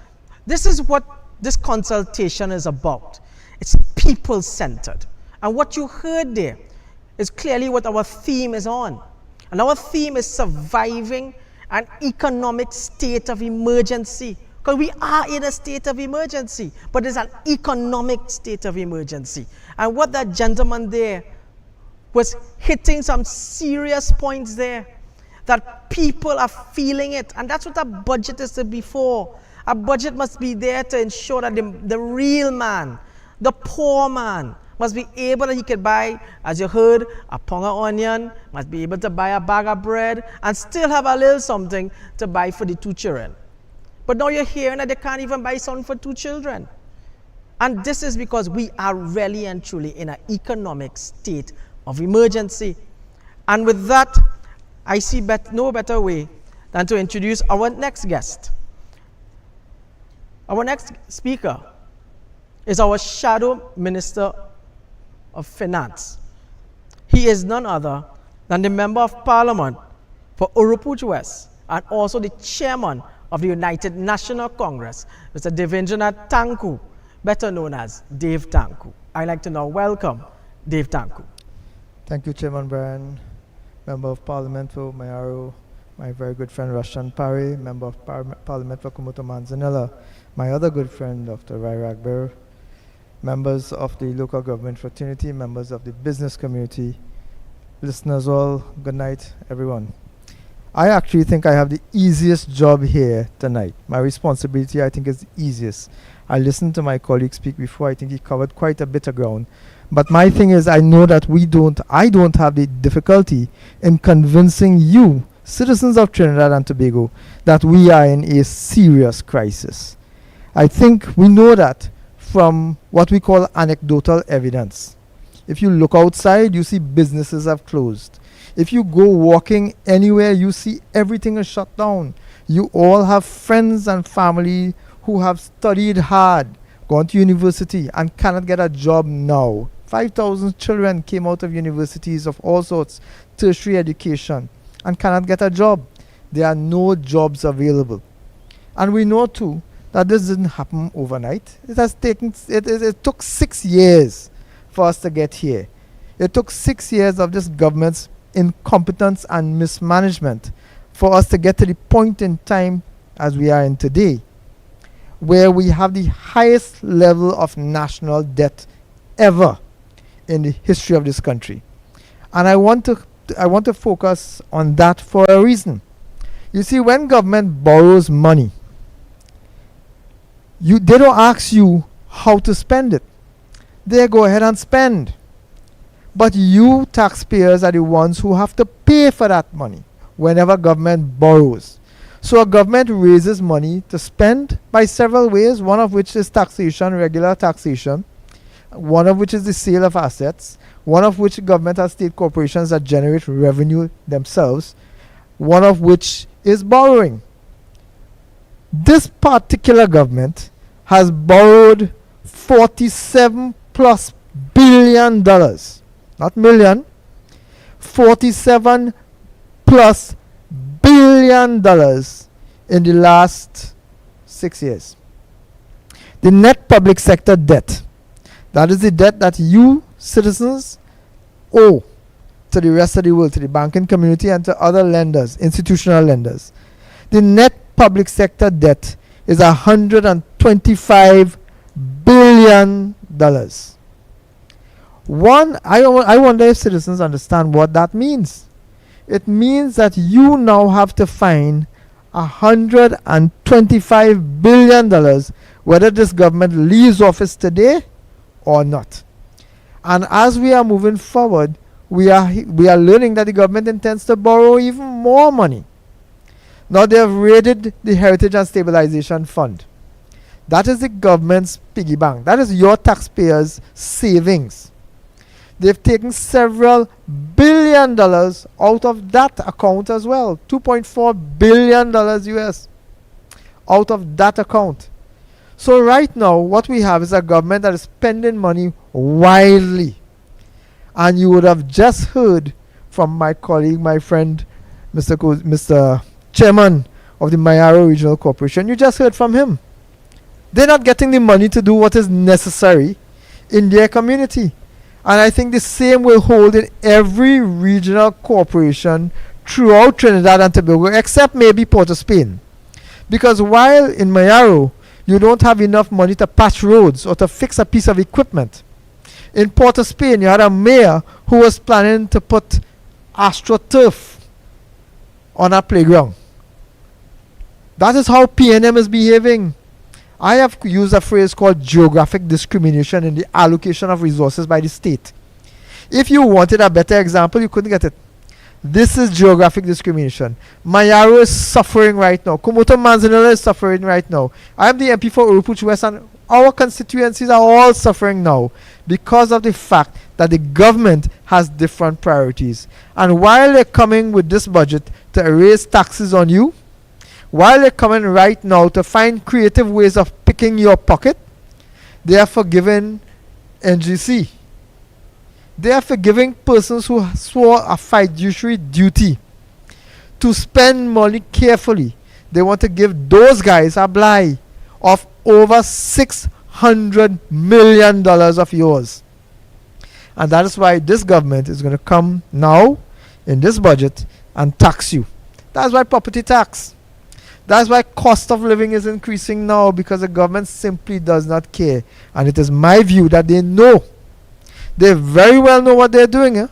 This is what this consultation is about. It's people-centered. And what you heard there is clearly what our theme is on. And our theme is surviving an economic state of emergency. Because we are in a state of emergency, but it's an economic state of emergency. And what that gentleman there was hitting some serious points there, that people are feeling it. And that's what a budget is to be for. A budget must be there to ensure that the real man, the poor man, must be able that he could buy, as you heard, a pound of onion, must be able to buy a bag of bread, and still have a little something to buy for the 2 children. But now you're hearing that they can't even buy something for 2 children. And this is because we are really and truly in an economic state of emergency. And with that, I see no better way than to introduce our next guest. Our next speaker is our Shadow Minister of Finance. He is none other than the Member of Parliament for Urupuch West and also the Chairman of the United National Congress, Mr. Devendranath Tancoo, better known as Dave Tancoo. I'd like to now welcome Dave Tancoo. Thank you, Chairman Brian, Member of Parliament for Mayaro, my very good friend Rushton Parray, Member of Parliament for Kumuto Manzanilla, my other good friend Dr. Rai Ragbir, members of the local government fraternity, members of the business community, listeners all, good night everyone. I actually think I have the easiest job here tonight. My responsibility, I think, is the easiest. I listened to my colleague speak before. I think he covered quite a bit of ground. But my thing is, I know that I don't have the difficulty in convincing you, citizens of Trinidad and Tobago, that we are in a serious crisis. I think we know that from what we call anecdotal evidence. If you look outside, you see businesses have closed. If you go walking anywhere, you see everything is shut down. You all have friends and family who have studied hard, gone to university, and cannot get a job now. 5,000 children came out of universities of all sorts, tertiary education, and cannot get a job. There are no jobs available. And we know too that this didn't happen overnight. It took 6 years for us to get here. It took 6 years of this government's incompetence and mismanagement for us to get to the point in time as we are in today, where we have the highest level of national debt ever in the history of this country. And I want to focus on that for a reason. You see, when government borrows money, they don't ask you how to spend it. They go ahead and spend. But you taxpayers are the ones who have to pay for that money whenever government borrows. So a government raises money to spend by several ways, one of which is taxation, regular taxation, one of which is the sale of assets, one of which government has state corporations that generate revenue themselves, one of which is borrowing. This particular government has borrowed $47+ billion. Not million, $47+ billion in the last 6 years. The net public sector debt, that is the debt that you citizens owe to the rest of the world, to the banking community and to other lenders, institutional lenders. The net public sector debt is $125 billion. I wonder if citizens understand what that means. It means that you now have to find $125 billion whether this government leaves office today or not. And as we are moving forward, we are learning that the government intends to borrow even more money. Now they have raided the Heritage and Stabilization Fund. That is the government's piggy bank. That is your taxpayers' savings. They've taken several $1 billion out of that account as well. $2.4 billion US out of that account. So right now, what we have is a government that is spending money wildly. And you would have just heard from my colleague, my friend, Mr. Chairman of the Mayaro Regional Corporation. You just heard from him. They're not getting the money to do what is necessary in their community. And I think the same will hold in every regional corporation throughout Trinidad and Tobago, except maybe Port of Spain. Because while in Mayaro, you don't have enough money to patch roads or to fix a piece of equipment, in Port of Spain, you had a mayor who was planning to put AstroTurf on a playground. That is how PNM is behaving. I have used a phrase called geographic discrimination in the allocation of resources by the state. If you wanted a better example, you couldn't get it. This is geographic discrimination. Mayaro is suffering right now. Kumuto Manzanilla is suffering right now. I am the MP for Urupuch West, and our constituencies are all suffering now because of the fact that the government has different priorities. And while they're coming with this budget to raise taxes on you, while they're coming right now to find creative ways of picking your pocket, they are forgiving NGC. They are forgiving persons who swore a fiduciary duty to spend money carefully. They want to give those guys a blight of over $600 million of yours. And that is why this government is going to come now in this budget and tax you. That's why property tax. That's why cost of living is increasing now, because the government simply does not care. And it is my view that they know. They very well know what they're doing.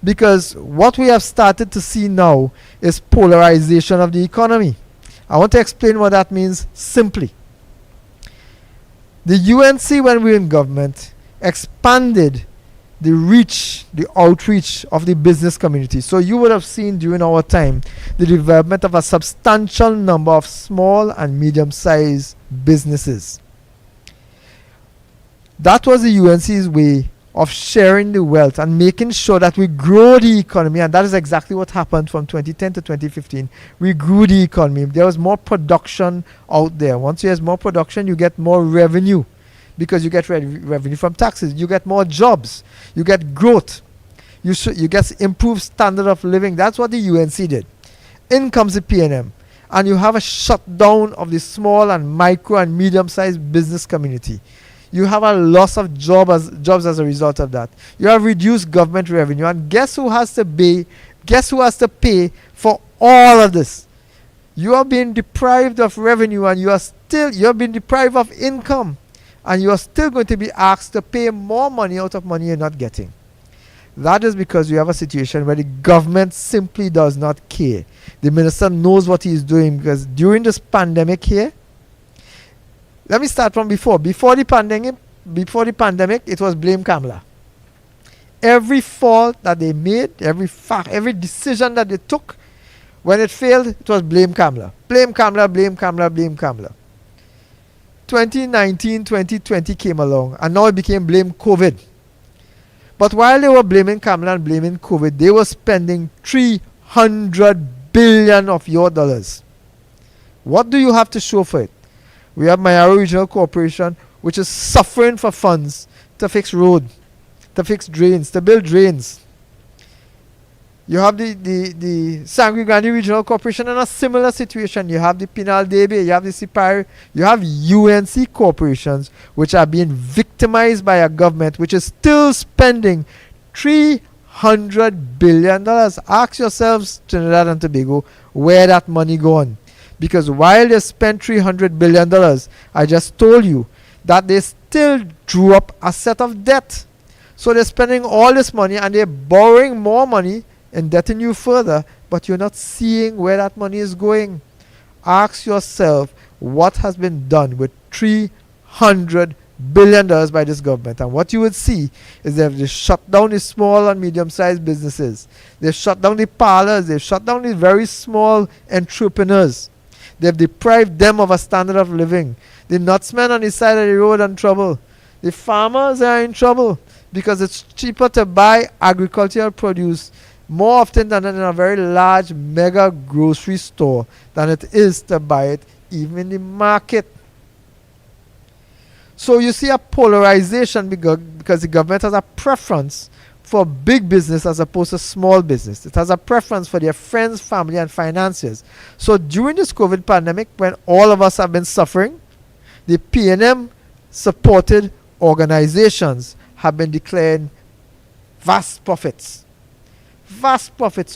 Because what we have started to see now is polarization of the economy. I want to explain what that means simply. The UNC, when we were in government, expanded the reach, the outreach of the business community. So you would have seen during our time the development of a substantial number of small and medium-sized businesses. That was the UNC's way of sharing the wealth and making sure that we grow the economy, and that is exactly what happened from 2010 to 2015. We grew the economy. There was more production out there. Once you have more production, you get more revenue, because you get revenue from taxes. You get more jobs. You get growth. You get improved standard of living. That's what the UNC did. In comes the PNM, and you have a shutdown of the small and micro and medium-sized business community. You have a loss of jobs as a result of that. You have reduced government revenue, and guess who has to pay? Guess who has to pay for all of this? You are being deprived of revenue, and you are being deprived of income, and you are still going to be asked to pay more money out of money you're not getting. That is because you have a situation where the government simply does not care. The minister knows what he is doing, because during this pandemic here, let me start from before. Before the pandemic, it was blame Kamala. Every fault that they made, every decision that they took, when it failed, it was blame Kamala. Blame Kamala, blame Kamala, blame Kamala. 2019, 2020 came along, and now it became blame COVID. But while they were blaming Kamala and blaming COVID, they were spending $300 billion of your dollars. What do you have to show for it? We have Mayaro Regional Corporation, which is suffering for funds to fix road, to fix drains, to build drains. You have the Sangre Grande Regional Corporation in a similar situation. You have the Pinal Debe, you have the Sipari, you have UNC corporations which are being victimized by a government which is still spending $300 billion. Ask yourselves, Trinidad and Tobago, where that money gone. Because while they spent $300 billion, I just told you that they still drew up a set of debt. So they're spending all this money and they're borrowing more money, indebting you further, but you're not seeing where that money is going. Ask yourself what has been done with $300 billion by this government. And what you would see is that they shut down the small and medium-sized businesses. They've shut down the parlors. They've shut down the very small entrepreneurs. They've deprived them of a standard of living. The nutsmen on the side of the road are in trouble. The farmers are in trouble because it's cheaper to buy agricultural produce more often than in a very large mega grocery store than it is to buy it even in the market. So you see a polarization because the government has a preference for big business as opposed to small business. It has a preference for their friends, family, and financiers. So during this COVID pandemic, when all of us have been suffering, the PNM supported organizations have been declaring vast profits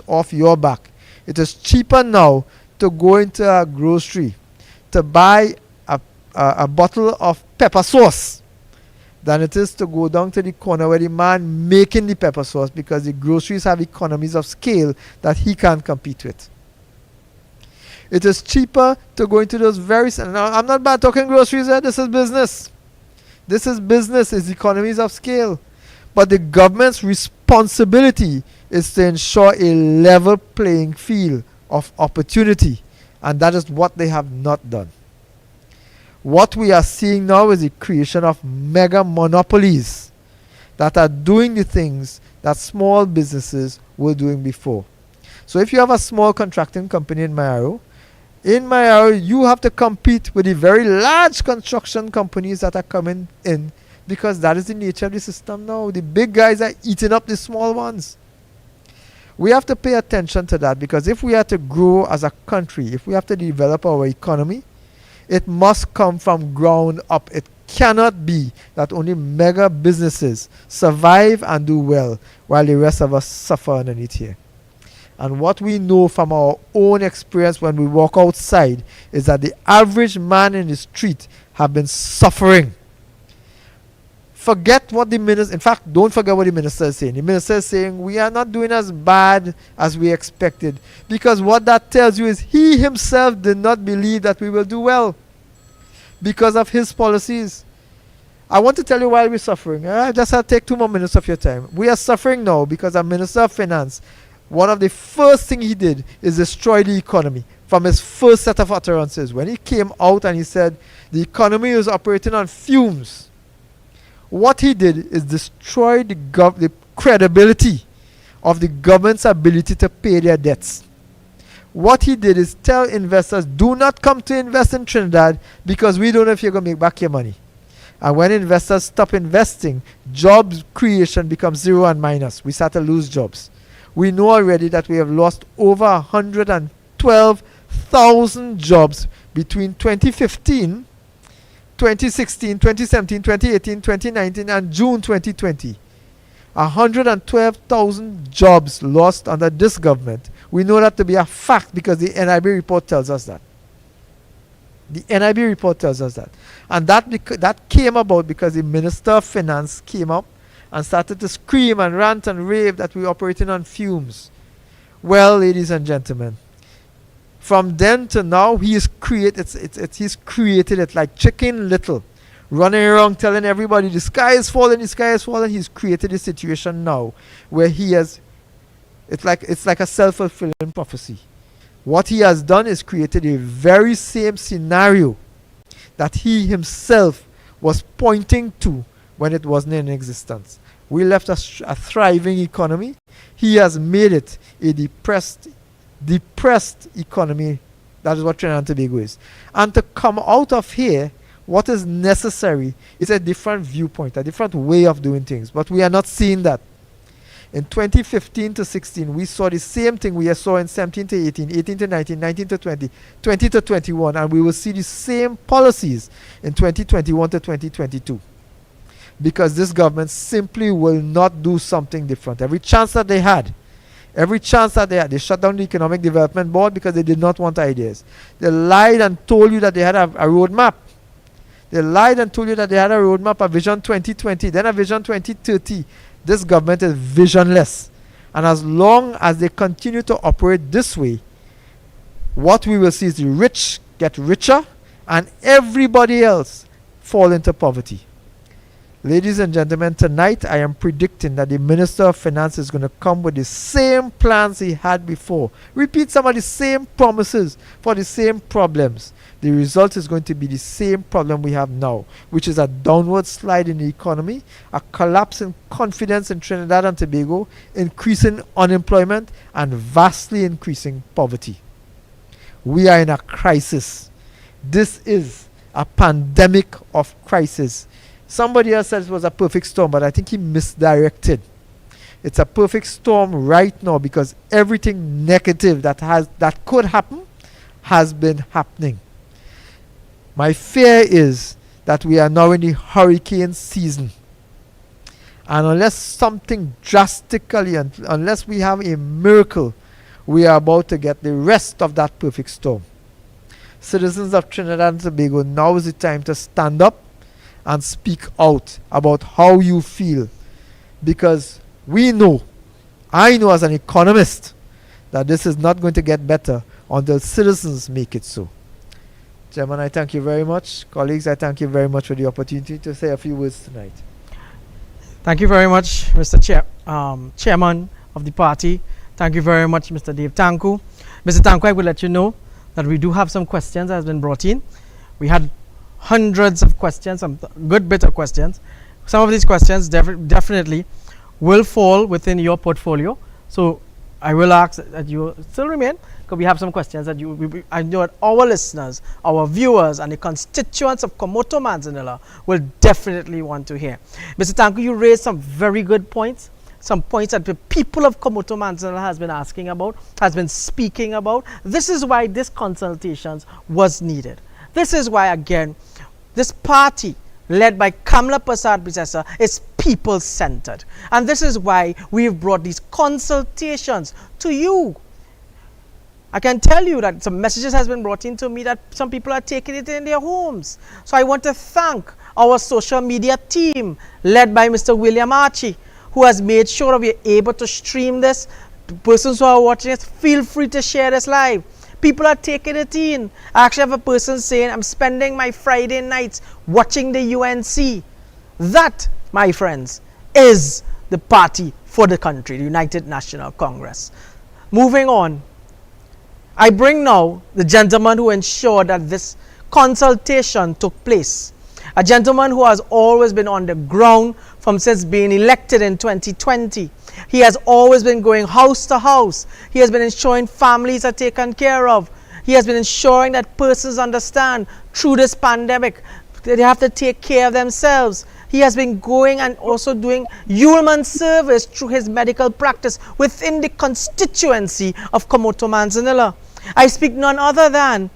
off your back. It is cheaper now to go into a grocery to buy a bottle of pepper sauce than it is to go down to the corner where the man making the pepper sauce, because the groceries have economies of scale that he can't compete with. It is cheaper to go into those now I'm not bad talking groceries here. This is business. This is business. It's economies of scale. But the government's responsibility is to ensure a level playing field of opportunity, and that is what they have not done. What we are seeing now is the creation of mega monopolies that are doing the things that small businesses were doing before. So if you have a small contracting company in Mayaro, you have to compete with the very large construction companies that are coming in, because that is the nature of the system now. The big guys are eating up the small ones. We have to pay attention to that, because if we are to grow as a country, if we have to develop our economy, it must come from ground up. It cannot be that only mega businesses survive and do well while the rest of us suffer underneath here. And what we know from our own experience when we walk outside is that the average man in the street have been suffering. Forget what the minister, in fact, don't forget what the minister is saying. The minister is saying we are not doing as bad as we expected, because what that tells you is he himself did not believe that we will do well because of his policies. I want to tell you why we're suffering. I just have to take 2 more minutes of your time. We are suffering now because our Minister of Finance, one of the first things he did is destroy the economy from his first set of utterances. When he came out and he said the economy is operating on fumes, what he did is destroy the credibility of the government's ability to pay their debts. What he did is tell investors, do not come to invest in Trinidad because we don't know if you're going to make back your money. And when investors stop investing, jobs creation becomes zero and minus. We start to lose jobs. We know already that we have lost over 112,000 jobs between 2015, 2016, 2017, 2018, 2019, and June 2020. 112,000 jobs lost under this government. We know that to be a fact because the NIB report tells us that. The NIB report tells us that. And that came about because the Minister of Finance came up and started to scream and rant and rave that we're operating on fumes. Well, ladies and gentlemen, from then to now, he's created it like Chicken Little, running around telling everybody the sky is falling, the sky is falling. He's created a situation now where it's like a self-fulfilling prophecy. What he has done is created a very same scenario that he himself was pointing to when it wasn't in existence. We left a thriving economy. He has made it a depressed economy. That is what Trinidad and Tobago is. And to come out of here, what is necessary is a different viewpoint, a different way of doing things. But we are not seeing that. In 2015 to 16, we saw the same thing we saw in 17 to 18, 18 to 19, 19 to 20, 20 to 21, and we will see the same policies in 2021 to 2022. Because this government simply will not do something different. Every chance that they had, they shut down the Economic Development Board because they did not want ideas. They lied and told you that they had a roadmap. They lied and told you that they had a roadmap, a Vision 2020, then a Vision 2030. This government is visionless. And as long as they continue to operate this way, what we will see is the rich get richer and everybody else fall into poverty. Ladies and gentlemen, tonight I am predicting that the Minister of Finance is going to come with the same plans he had before. Repeat some of the same promises for the same problems. The result is going to be the same problem we have now, which is a downward slide in the economy, a collapse in confidence in Trinidad and Tobago, increasing unemployment, and vastly increasing poverty. We are in a crisis. This is a pandemic of crisis. Somebody else said it was a perfect storm, but I think he misdirected. It's a perfect storm right now because everything negative that could happen has been happening. My fear is that we are now in the hurricane season. And unless something drastically, unless we have a miracle, we are about to get the rest of that perfect storm. Citizens of Trinidad and Tobago, now is the time to stand up and speak out about how you feel. Because I know as an economist, that this is not going to get better until citizens make it so. Chairman, I thank you very much. Colleagues, I thank you very much for the opportunity to say a few words tonight. Thank you very much, Mr. Chairman of the party. Thank you very much, Mr. Dave Tancoo. Mr. Tancoo, I will let you know that we do have some questions that have been brought in. We had hundreds of questions, some good bit of questions. Some of these questions definitely will fall within your portfolio. So I will ask that you still remain, because we have some questions that I know that our listeners, our viewers, and the constituents of Komoto Manzanilla will definitely want to hear. Mr. Tancoo, you raised some very good points, some points that the people of Komoto Manzanilla has been asking about, has been speaking about. This is why this consultations was needed. This is why, again, this party led by Kamla Prasad Bisesa is people-centered. And this is why we've brought these consultations to you, I can tell you that some messages has been brought into me that some people are taking it in their homes. So I want to thank our social media team led by Mr. William Archie, who has made sure that we are able to stream this. The persons who are watching it, feel free to share this live. People are taking it in. I actually have a person saying, I'm spending my Friday nights watching the UNC. That, my friends, is the party for the country, the United National Congress. Moving on, I bring now the gentleman who ensured that this consultation took place. A gentleman who has always been on the ground from since being elected in 2020. He has always been going house to house. He has been ensuring families are taken care of. He has been ensuring that persons understand through this pandemic that they have to take care of themselves. He has been going and also doing human service through his medical practice within the constituency of Komoto Manzanilla. I speak none other than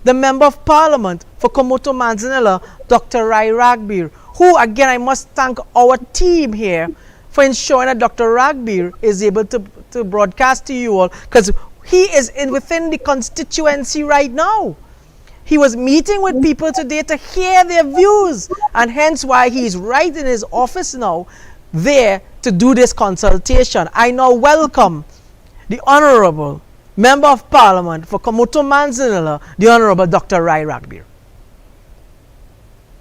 the Member of Parliament for Komoto Manzanilla, Dr. Rai Ragbir, who again I must thank our team here for ensuring that Dr. Ragbir is able to broadcast to you all, because he is within the constituency right now. He was meeting with people today to hear their views, and hence why he is right in his office now there to do this consultation. I now welcome the Honorable Member of Parliament for Komoto Manzanilla, the Honorable Dr. Rai Ragbir.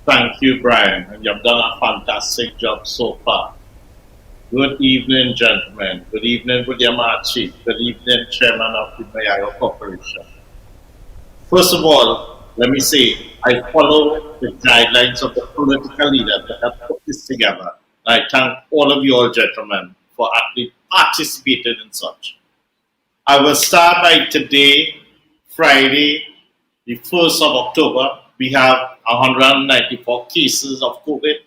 Thank you, Brian, and you've done a fantastic job so far. Good evening, gentlemen. Good evening, William Archie. Good evening, Chairman of the Mayago Corporation. First of all, let me say, I follow the guidelines of the political leaders that have put this together. I thank all of you all, gentlemen, for actually participating in such. I will start by today, Friday, the 1st of October. We have 194 cases of COVID,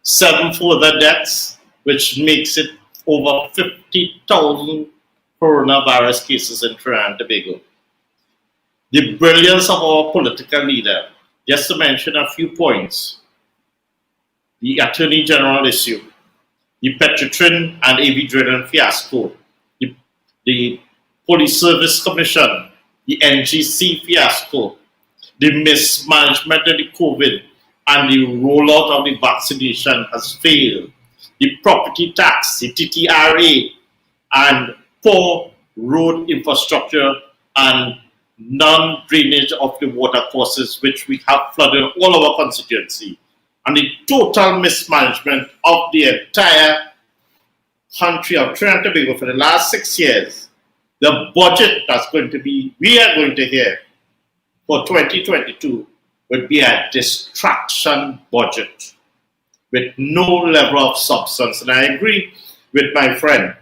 7 further deaths, which makes it over 50,000 coronavirus cases in Trinidad and Tobago. The brilliance of our political leader, just to mention a few points: the Attorney General issue, the Petrotrin and AV drilling fiasco, the Police Service Commission, the NGC fiasco, the mismanagement of the COVID and the rollout of the vaccination has failed, the property tax, the TTRA, and poor road infrastructure and non-drainage of the water courses, which we have flooded all our constituency, and the total mismanagement of the entire country of Trinidad and Tobago for the last 6 years. The budget that's going to be, we are going to hear for 2022 would be a distraction budget with no level of substance. And I agree with my friend,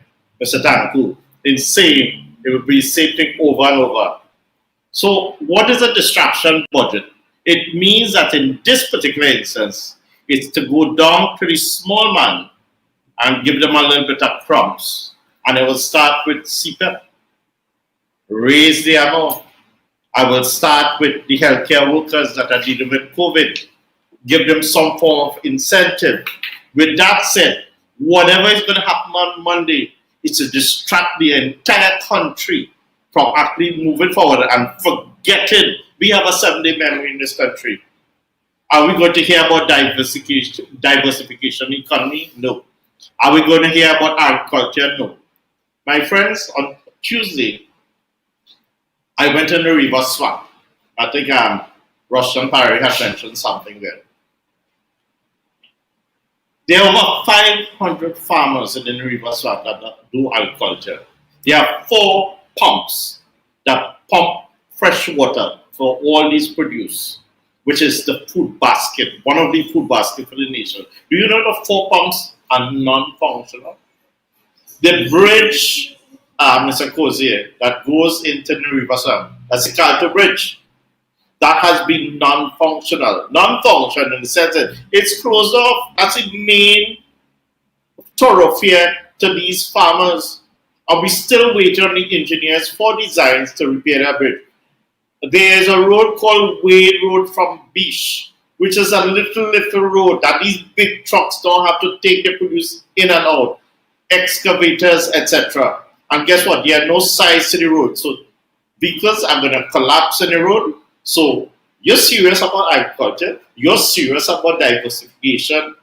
Mr. Tancoo, in saying it would be the same thing over and over. So what is a distraction budget? It means that in this particular instance, it's to go down to the small man and give them a little bit of crumbs. And I will start with CPEP. Raise the amount. I will start with the healthcare workers that are dealing with COVID. Give them some form of incentive. With that said, whatever is going to happen on Monday is to distract the entire country from actually moving forward and forgetting we have a 7-day memory in this country. Are we going to hear about diversification economy? No. Are we going to hear about agriculture? No. My friends, on Tuesday, I went in the river swamp. I think Rushton Parray has mentioned something there. There are over 500 farmers in the river swamp that do agriculture. There are 4 pumps that pump fresh water for all these produce, which is the food basket, one of the food baskets for the nation. Do you know the 4 pumps are non-functional? The bridge, Mr. Cozier, that goes into the river swamp, that's the Calto Bridge, that has been non-functional. Non-functional in the sense that it's closed off. That's the main thoroughfare to these farmers. And we still wait on the engineers for designs to repair that bridge. There is a road called Wade Road from Beach, which is a little road that these big trucks don't have to take the produce in and out, excavators, etc. And guess what? There are no sides to the road. So vehicles are going to collapse on the road. So you're serious about agriculture, you're serious about diversification,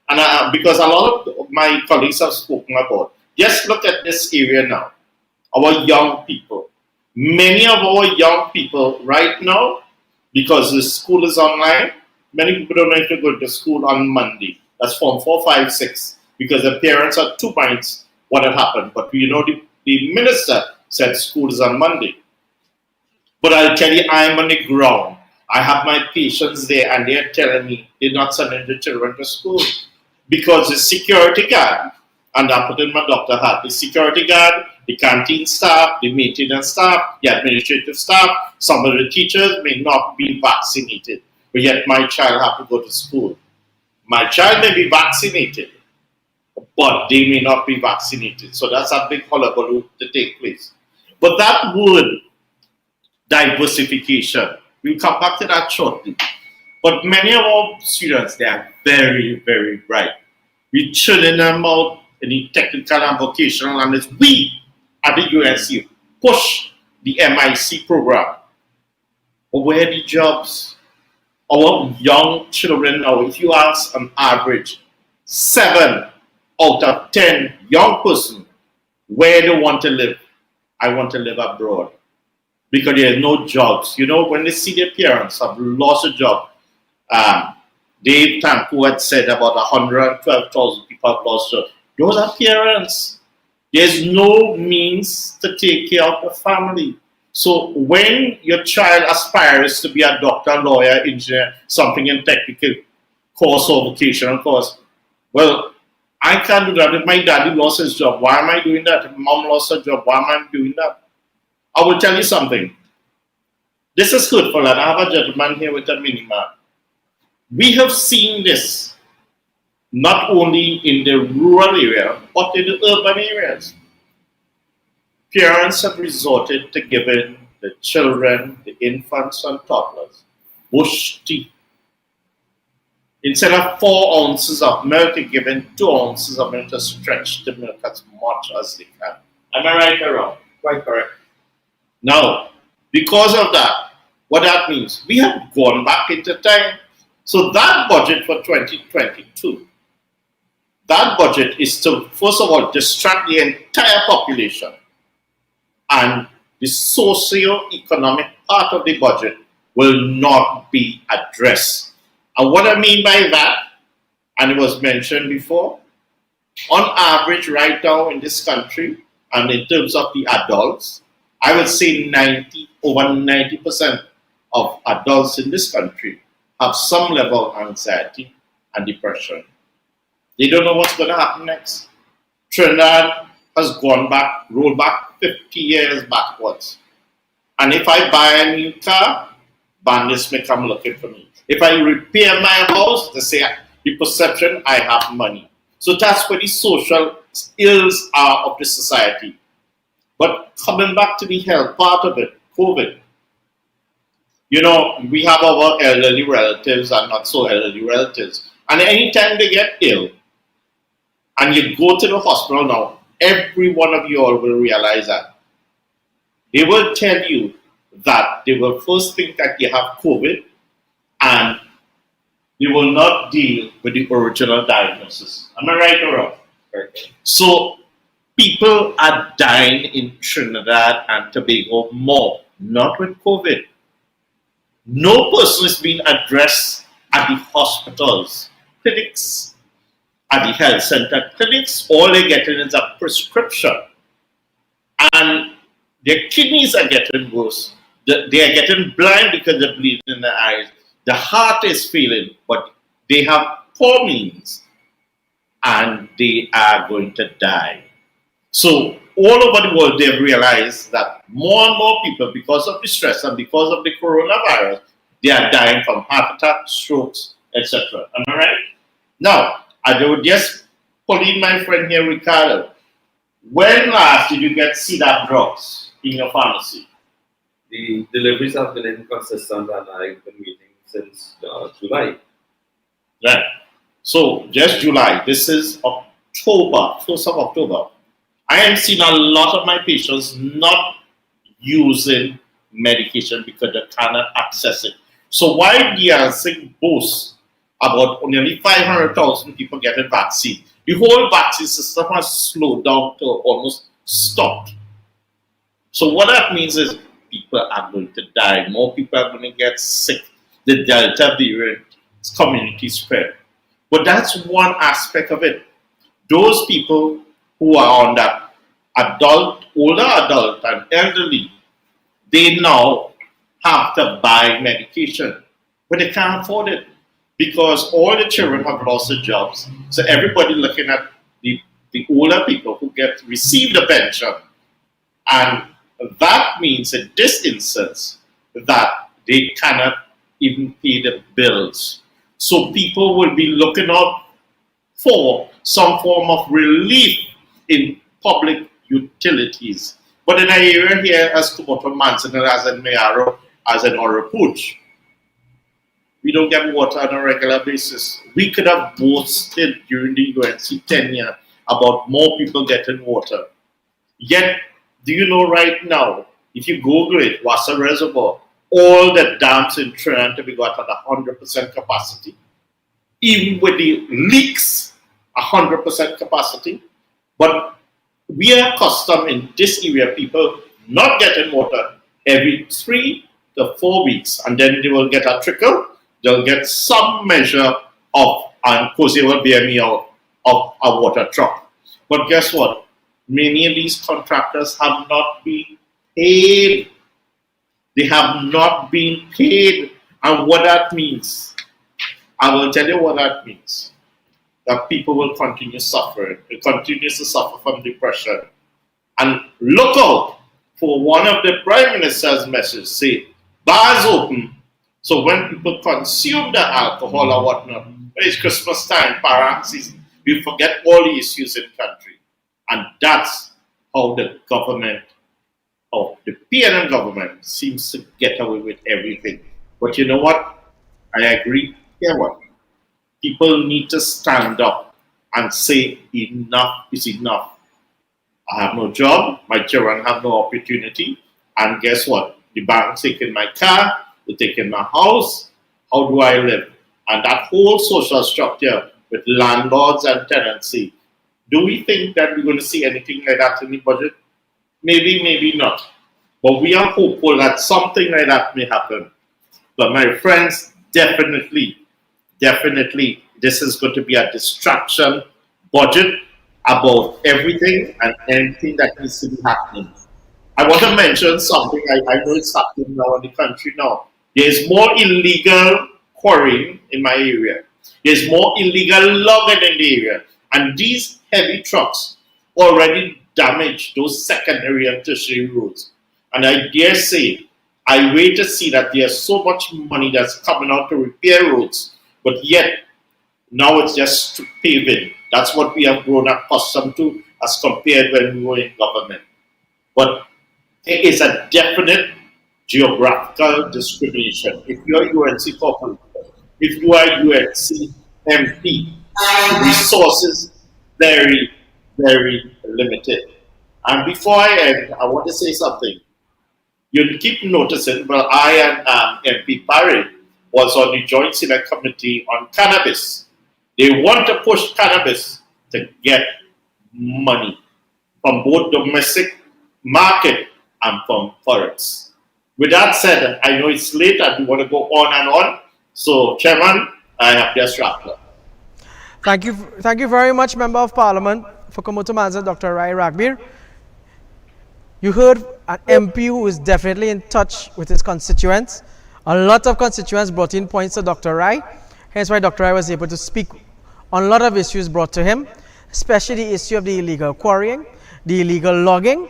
and because a lot of my colleagues have spoken about, just look at this area now, our young people. Many of our young people right now, because the school is online, many people don't have to go to school on Monday. That's Form 4, 5, 6, because the parents are 2 minds what had happened. But you know, the minister said school is on Monday. But I'll tell you, I'm on the ground. I have my patients there, and they're telling me they're not sending the children to school because the security guard, and I put in my doctor hat, the security guard, the canteen staff, the maintenance staff, the administrative staff, some of the teachers may not be vaccinated, but yet my child have to go to school. My child may be vaccinated, but they may not be vaccinated. So that's a big hullabaloo to take place. But that word, diversification, we'll come back to that shortly. But many of our students, they are very, very bright. We're churning them out in the technical and vocational, and it's we at the UNC push the MIC program. But where are the jobs? Our young children now, if you ask on average, 7 out of 10 young person, where they want to live? I want to live abroad. Because there are no jobs. You know, when they see their parents have lost a job, Dave Tancoo had said about 112,000 people have lost jobs. Those are parents. There's no means to take care of the family. So when your child aspires to be a doctor, lawyer, engineer, something in technical course or vocational course, well, I can't do that. If my daddy lost his job, why am I doing that? If mom lost her job, why am I doing that? I will tell you something. This is hurtful, and I have a gentleman here with a mini-man. We have seen this not only in the rural area, but in the urban areas. Parents have resorted to giving the children, the infants and toddlers, bush tea. Instead of 4 ounces of milk, they're given 2 ounces of milk to stretch the milk as much as they can. Am I right or wrong? Quite correct. Now, because of that, what that means, we have gone back into time. So that budget for 2022, that budget is to, first of all, distract the entire population. And the socio-economic part of the budget will not be addressed. And what I mean by that, and it was mentioned before, on average right now in this country, and in terms of the adults, I would say over 90% of adults in this country have some level of anxiety and depression. They don't know what's going to happen next. Trinidad has rolled back 50 years backwards. And if I buy a new car, bandits may come looking for me. If I repair my house, they say the perception I have money. So that's where the social ills are of the society. But coming back to the health part of it, COVID. You know, we have our elderly relatives and not so elderly relatives. And anytime they get ill, and you go to the hospital now, every one of you all will realize that. They will tell you that they will first think that you have COVID, and they will not deal with the original diagnosis. Am I right or wrong? Right. So, people are dying in Trinidad and Tobago more, not with COVID. No person is being addressed at the hospitals, clinics, at the health center clinics. All they're getting is a prescription. And their kidneys are getting worse. They are getting blind because they're bleeding in the eyes. The heart is failing, but they have poor means and they are going to die. So all over the world, they've realized that more and more people, because of the stress and because of the coronavirus, they are dying from heart attacks, strokes, etc. Am I right? Now, I would just pull in my friend here, Ricardo. When last did you get CDAP drugs in your pharmacy? The deliveries have been inconsistent, and I've been waiting since July. Right. So, just July. This is October, 1st of October. I am seeing a lot of my patients not using medication because they cannot access it. So while DRC boasts about nearly 500,000 people getting vaccine, the whole vaccine system has slowed down to almost stopped. So what that means is people are going to die. More people are going to get sick. The Delta variant community spread. But that's one aspect of it. Those people who are on that older adult and elderly, they now have to buy medication, but they can't afford it because all the children have lost their jobs. So everybody looking at the older people who receive the pension, and that means in this instance that they cannot even pay the bills. So people will be looking out for some form of relief in public utilities. But in an area here as Kumoto Manzanar, as in Mayaro, as in Orapooch, we don't get water on a regular basis. We could have boasted during the UNC tenure about more people getting water. Yet, do you know right now, if you Google it, Wassa Reservoir, all the dams in Trinidad and Tobago are at 100% capacity. Even with the leaks, 100% capacity. But we are accustomed in this area, people not getting water every 3 to 4 weeks, and then they will get a trickle, they'll get some measure of, and of course they will bear me out of a water truck. But guess what? Many of these contractors have not been paid. They have not been paid. And what that means, I will tell you what that means. That people will continue suffering. They continue to suffer from depression. And look out for one of the Prime Minister's messages. Say, bars open. So when people consume the alcohol or whatnot, it's Christmas time, parang season, we forget all the issues in the country. And that's how the government, or the PNM government, seems to get away with everything. But you know what? I agree. Hear what? People need to stand up and say enough is enough. I have no job, my children have no opportunity, and guess what? The bank's taking my car, they're taking my house, how do I live? And that whole social structure with landlords and tenancy, do we think that we're going to see anything like that in the budget? Maybe, maybe not. But we are hopeful that something like that may happen. But my friends, definitely, this is going to be a distraction budget about everything and anything that needs to be happening. I want to mention something. I know it's happening now in the country now. There's more illegal quarrying in my area. There's more illegal logging in the area. And these heavy trucks already damage those secondary and tertiary roads. And I dare say, I wait to see that there's so much money that's coming out to repair roads, but yet now it's just paving. That's what we have grown accustomed to as compared when we were in government. But there is a definite geographical discrimination. If you are UNC corporate, if you are UNC MP, resources very, very limited. And before I end, I want to say something. You'll keep noticing, well, I and MP Parray was on the Joint Select Committee on cannabis. They want to push cannabis to get money from both domestic market and from forex. With that said, I know it's late and we want to go on and on. So, Chairman, I have just wrapped up. Thank you very much, Member of Parliament for Kumoto Manzanar, Dr. Rai Ragbir. You heard an MP who is definitely in touch with his constituents. A lot of constituents brought in points to Dr. Rai. Hence why Dr. Rai was able to speak on a lot of issues brought to him, especially the issue of the illegal quarrying, the illegal logging.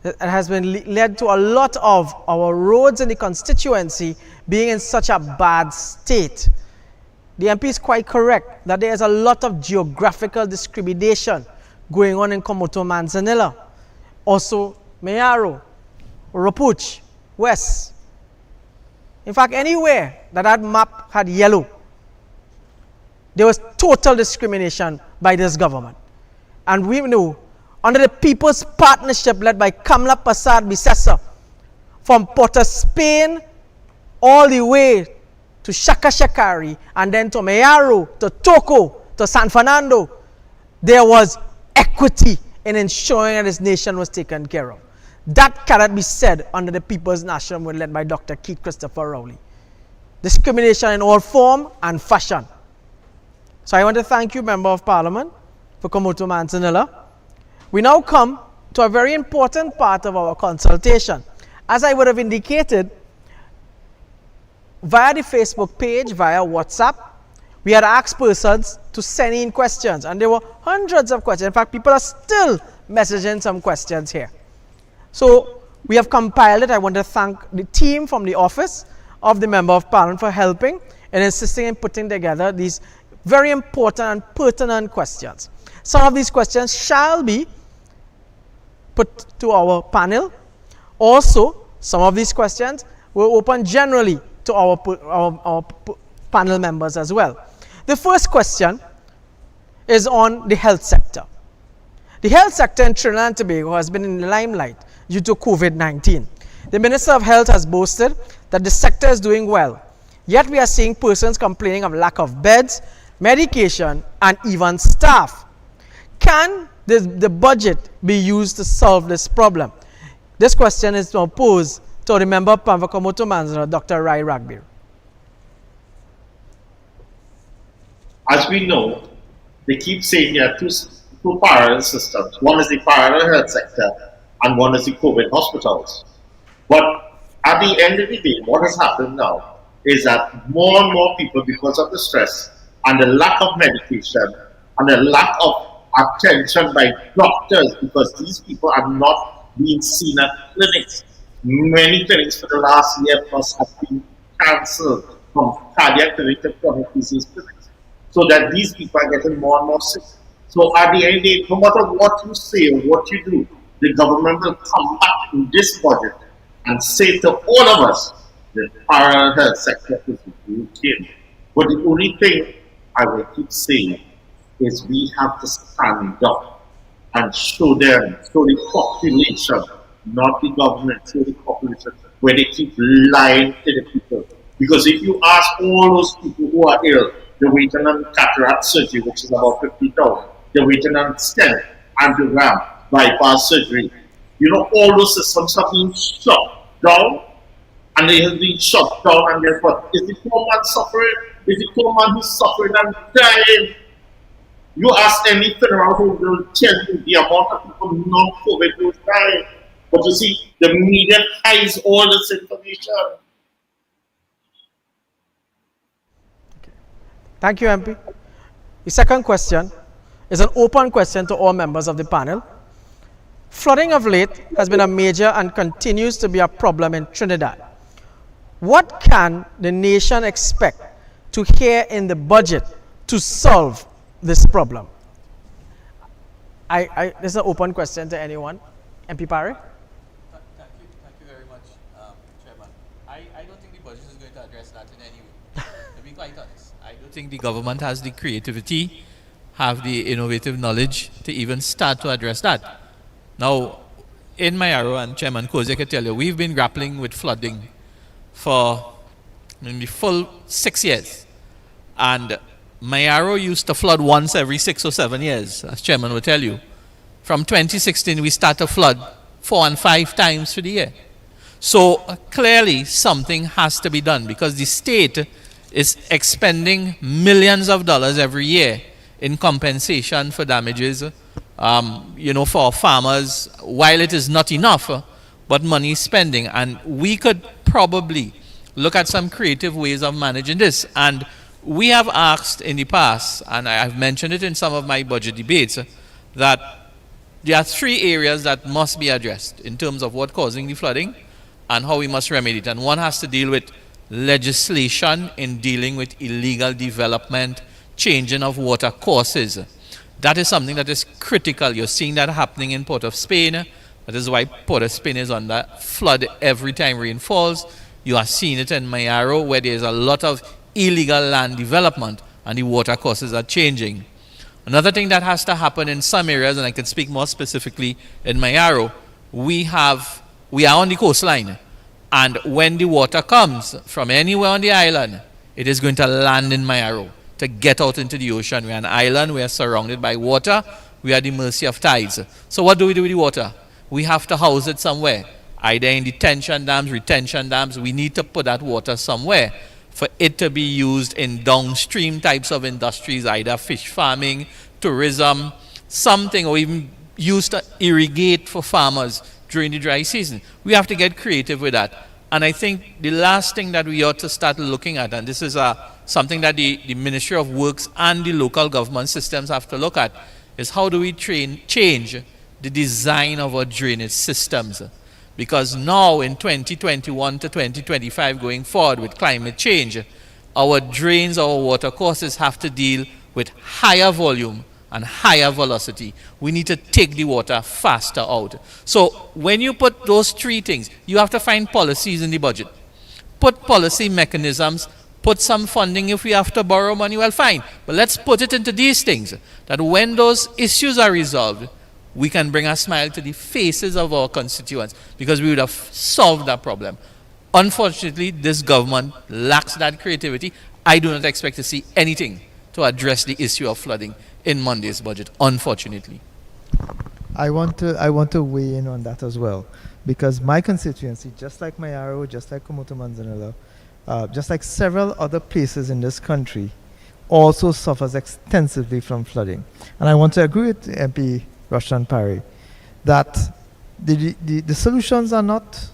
It has been led to a lot of our roads in the constituency being in such a bad state. The MP is quite correct that there is a lot of geographical discrimination going on in Kumoto Manzanar. Also, Mayaro, Orapooch, West. In fact, anywhere that map had yellow, there was total discrimination by this government. And we know, under the People's Partnership led by Kamla Prasad Bisesa, from Port of Spain all the way to Shakari, and then to Mayaro, to Tancoo, to San Fernando, there was equity in ensuring that this nation was taken care of. That cannot be said under the People's National Movement led by Dr. Keith Christopher Rowley. Discrimination in all form and fashion. So I want to thank you, Member of Parliament, for Komoto Manzanilla. We now come to a very important part of our consultation. As I would have indicated, via the Facebook page, via WhatsApp, we had asked persons to send in questions, and there were hundreds of questions. In fact, people are still messaging some questions here. So we have compiled it. I want to thank the team from the office of the Member of Parliament for helping and insisting in putting together these very important and pertinent questions. Some of these questions shall be put to our panel. Also, some of these questions will open generally to our panel members as well. The first question is on the health sector. The health sector in Trinidad and Tobago has been in the limelight due to COVID-19. The Minister of Health has boasted that the sector is doing well. Yet we are seeing persons complaining of lack of beds, medication, and even staff. Can the budget be used to solve this problem? This question is now posed to the Member of Parliament for Komoto Manzanilla, Dr. Rai Ragbir. As we know, they keep saying there are two parallel systems. One is the parallel health sector and one is the COVID hospitals. But at the end of the day, what has happened now is that more and more people, because of the stress and the lack of medication and the lack of attention by doctors, because these people are not being seen at clinics. Many clinics for the last year plus have been cancelled, from cardiac clinics to chronic disease clinics, so that these people are getting more and more sick. So at the end of the day, no matter what you say or what you do, the government will come back in this budget and say to all of us, the parallel health sector is broken. But the only thing I will keep saying is we have to stand up and show them, show the population, not the government, show the population, where they keep lying to the people. Because if you ask all those people who are ill, they're waiting on cataract surgery, which is about 50,000. They're waiting on stent, angiogram, bypass surgery. You know, all those systems have been shut down, and they have been shut down, and guess what? Is the poor man suffering? Is the poor man who's suffering and dying? You ask any funeral home, they'll tell you the amount of people non-COVID who are dying. But you see, the media hides all this information. Thank you, MP. The second question is an open question to all members of the panel. Flooding of late has been a major and continues to be a problem in Trinidad. What can the nation expect to hear in the budget to solve this problem? This is an open question to anyone. MP Parray? Thank you very much, Chairman. I don't think the budget is going to address that in any way. To be quite honest, I don't think the government has the creativity, have the innovative knowledge to even start to address that. Now, in Mayaro, and Chairman Koze can tell you, we've been grappling with flooding for the full 6 years. And Mayaro used to flood once every 6 or 7 years, as Chairman will tell you. From 2016, we start to flood 4 and 5 times for the year. So clearly, something has to be done, because the state is expending millions of dollars every year in compensation for damages, for farmers, while it is not enough, but money is spending. And we could probably look at some creative ways of managing this. And we have asked in the past, and I have mentioned it in some of my budget debates, that there are 3 areas that must be addressed in terms of what's causing the flooding and how we must remedy it. And one has to deal with legislation in dealing with illegal development, changing of water courses. That is something that is critical. You're seeing that happening in Port of Spain. That is why Port of Spain is under flood every time rain falls. You are seeing it in Mayaro, where there's a lot of illegal land development and the water courses are changing. Another thing that has to happen in some areas, and I can speak more specifically in Mayaro, we are on the coastline, And when the water comes from anywhere on the island, it is going to land in Mayaro to get out into the ocean. We're an island, we are surrounded by water, we are at the mercy of tides. So what do we do with the water? We have to house it somewhere, either in detention dams, retention dams. We need to put that water somewhere for it to be used in downstream types of industries, either fish farming, tourism, something, or even used to irrigate for farmers during the dry season. We have to get creative with that. And I think the last thing that we ought to start looking at, and this is something that the Ministry of Works and the local government systems have to look at, is how do we change the design of our drainage systems? Because now in 2021 to 2025 going forward with climate change, our drains, our water courses have to deal with higher volume and higher velocity. We need to take the water faster out. So when you put those three things, you have to find policies in the budget. Put policy mechanisms, put some funding. If we have to borrow money, well, fine. But let's put it into these things, that when those issues are resolved, we can bring a smile to the faces of our constituents, because we would have solved that problem. Unfortunately, this government lacks that creativity. I do not expect to see anything to address the issue of flooding in Monday's budget, unfortunately. I want to weigh in on that as well, because my constituency, just like Mayaro, just like Komoto Manzanilla, just like several other places in this country, also suffers extensively from flooding. And I want to agree with MP Rushton Parray that the solutions are not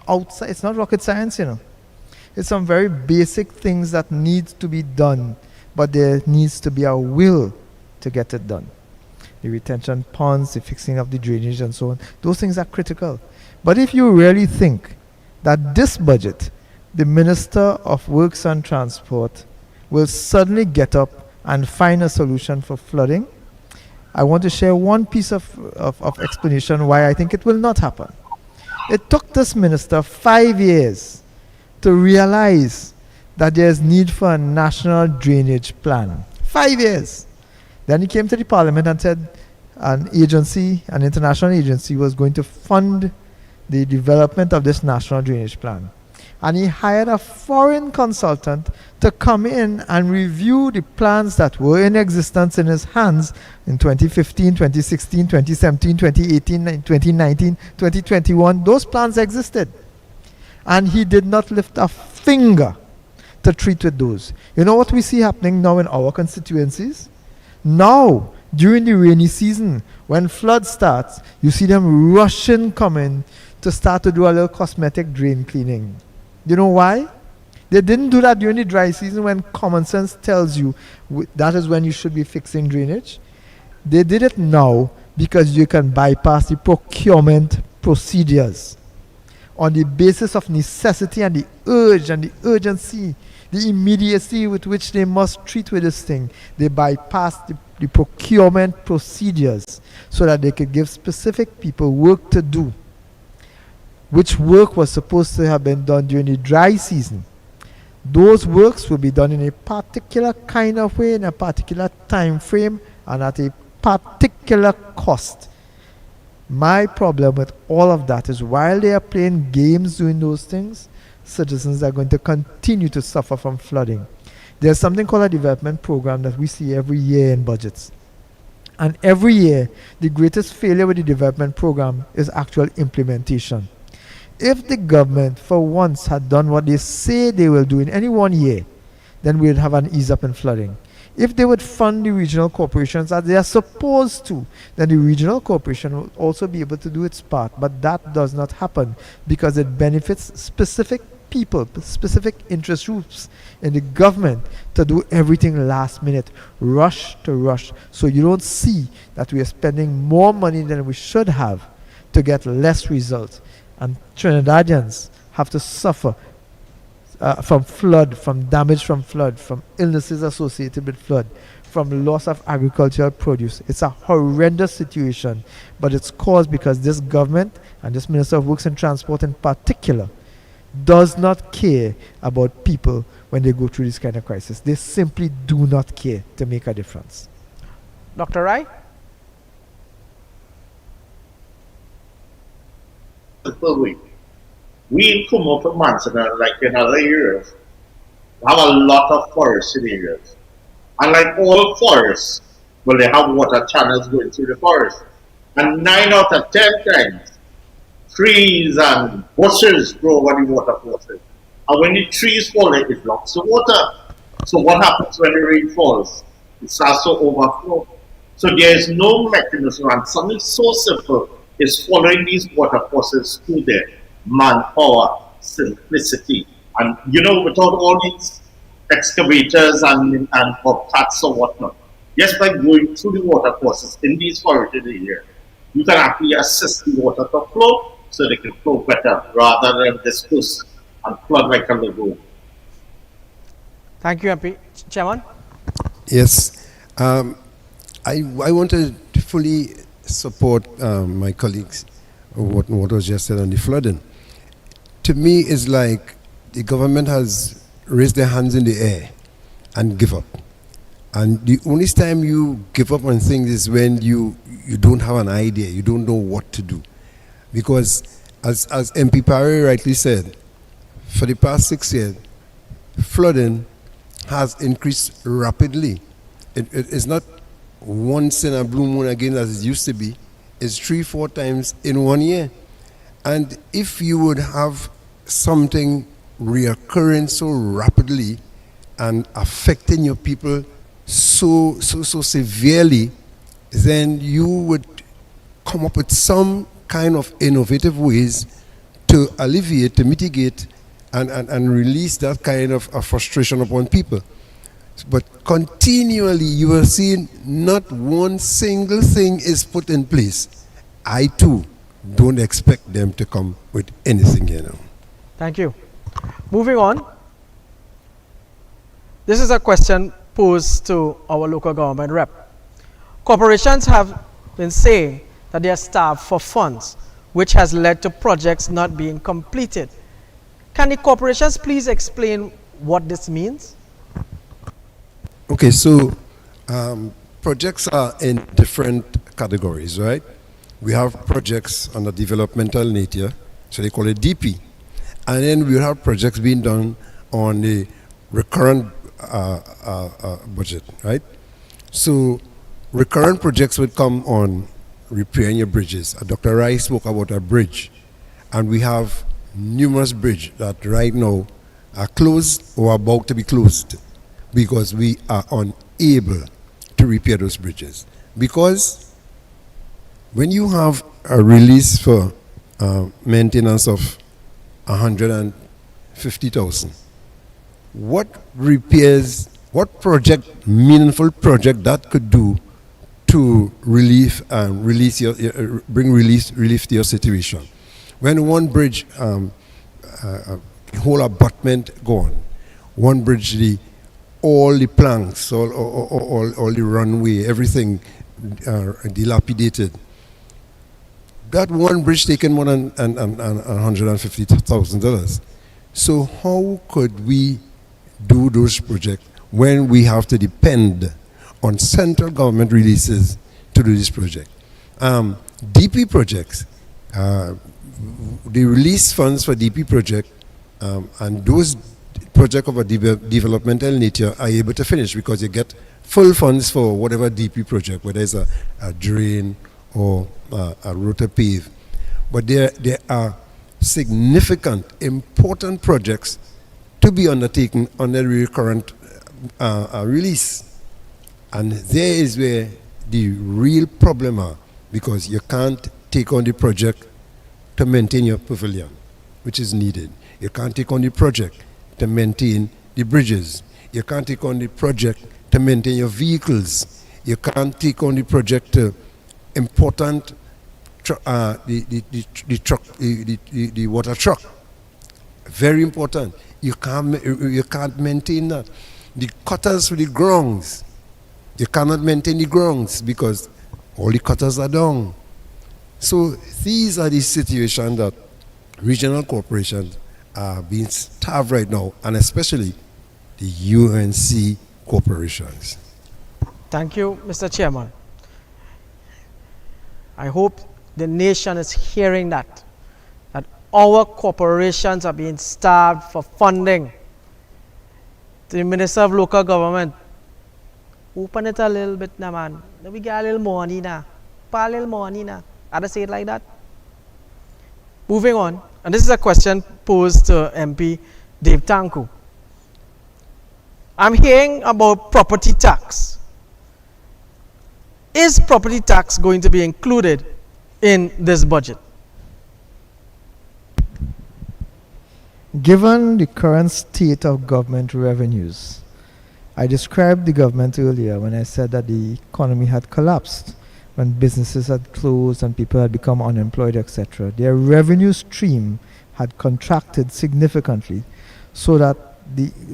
outside. It's not rocket science, you know. It's some very basic things that need to be done, but there needs to be a will to get it done. The retention ponds, the fixing of the drainage and so on, those things are critical. But if you really think that this budget, the Minister of Works and Transport will suddenly get up and find a solution for flooding, I want to share one piece of explanation why I think it will not happen. It took this minister 5 years to realize that there's need for a national drainage plan. 5 years. Then he came to the parliament and said an international agency was going to fund the development of this national drainage plan. And he hired a foreign consultant to come in and review the plans that were in existence in his hands in 2015, 2016, 2017, 2018, 2019, 2021. Those plans existed. And he did not lift a finger to treat with those. You know what we see happening now in our constituencies? Now, during the rainy season, when flood starts, you see them rushing coming to start to do a little cosmetic drain cleaning. You know why? They didn't do that during the dry season when common sense tells you that is when you should be fixing drainage. They did it now because you can bypass the procurement procedures on the basis of necessity and the urge and the urgency, the immediacy with which they must treat with this thing. They bypass the procurement procedures so that they could give specific people work to do, which work was supposed to have been done during the dry season. Those works will be done in a particular kind of way, in a particular time frame, and at a particular cost. My problem with all of that is while they are playing games doing those things, citizens are going to continue to suffer from flooding. There's something called a development program that we see every year in budgets. And every year, the greatest failure with the development program is actual implementation. If the government for once had done what they say they will do in any 1 year, then we'd have an ease up in flooding. If they would fund the regional corporations as they are supposed to, then the regional corporation will also be able to do its part. But that does not happen because it benefits specific people, specific interest groups in the government to do everything last minute, rush to rush. So you don't see that we are spending more money than we should have to get less results. And Trinidadians have to suffer from flood, from damage from flood, from illnesses associated with flood, from loss of agricultural produce. It's a horrendous situation, but it's caused because this government and this Minister of Works and Transport in particular does not care about people when they go through this kind of crisis. They simply do not care to make a difference. Dr. Rai? Simple way. We in Kumoto Manson, like in other areas, have a lot of forests in areas. And like all forests, well, they have water channels going through the forest. And 9 out of 10 times, trees and bushes grow over the water courses. And when the trees fall, it blocks the water. So what happens when the rain falls? It starts to overflow. So there is no mechanism, and something so simple is following these water courses through their manpower, simplicity. And without all these excavators and bobcats or whatnot, just by going through the water courses in these forested areas, you can actually assist the water to flow so they can flow better rather than disperse and flood like a lagoon. Thank you, MP. Chairman? Yes. I want to fully support my colleagues, what was just said on the flooding. To me, it's like the government has raised their hands in the air and give up. And the only time you give up on things is when you don't have an idea, you don't know what to do. Because as MP Parray rightly said, for the past 6 years, flooding has increased rapidly. It's not once in a blue moon again as it used to be. It's 3-4 times in 1 year. And if you would have something reoccurring so rapidly and affecting your people so severely, then you would come up with some kind of innovative ways to alleviate, to mitigate, and release that kind of frustration upon people. But continually, you are seeing not one single thing is put in place. I too don't expect them to come with anything, Thank you. Moving on. This is a question posed to our local government rep. Corporations have been saying that they are starved for funds, which has led to projects not being completed. Can the corporations please explain what this means? Okay, so projects are in different categories, right? We have projects on the developmental nature, so they call it DP. And then we have projects being done on the recurrent budget, right? So recurrent projects would come on repairing your bridges. Dr. Rai spoke about a bridge, and we have numerous bridges that right now are closed or about to be closed because we are unable to repair those bridges. Because when you have a release for maintenance of 150,000, what repairs, what project, meaningful project that could do to relief and bring relief to your situation? When one bridge, whole abutment gone, one bridge, all the planks, all the runway, everything dilapidated. That one bridge taken more than $150,000. So how could we do those projects when we have to depend on central government releases to do this project? DP projects, they release funds for DP project, and those projects of a developmental nature are able to finish because you get full funds for whatever DP project, whether it's a drain or a road to pave. But there are significant, important projects to be undertaken under the recurrent release. And there is where the real problem are, because you can't take on the project to maintain your pavilion, which is needed. You can't take on the project to maintain the bridges. You can't take on the project to maintain your vehicles. You can't take on the project to important the water truck. Very important. You can't maintain that. The cutters for the grounds, you cannot maintain the grounds because all the cutters are down. So these are the situations that regional corporations are being starved right now, and especially the UNC corporations. Thank you, Mr. Chairman. I hope the nation is hearing that our corporations are being starved for funding. The Minister of Local Government, open it a little bit now, man. We get a little more money now. Pay a little more money now. I just say it like that. Moving on, and this is a question posed to MP Dave Tancoo. I'm hearing about property tax. Is property tax going to be included in this budget? Given the current state of government revenues, I described the government earlier when I said that the economy had collapsed, when businesses had closed and people had become unemployed, etc. Their revenue stream had contracted significantly, so that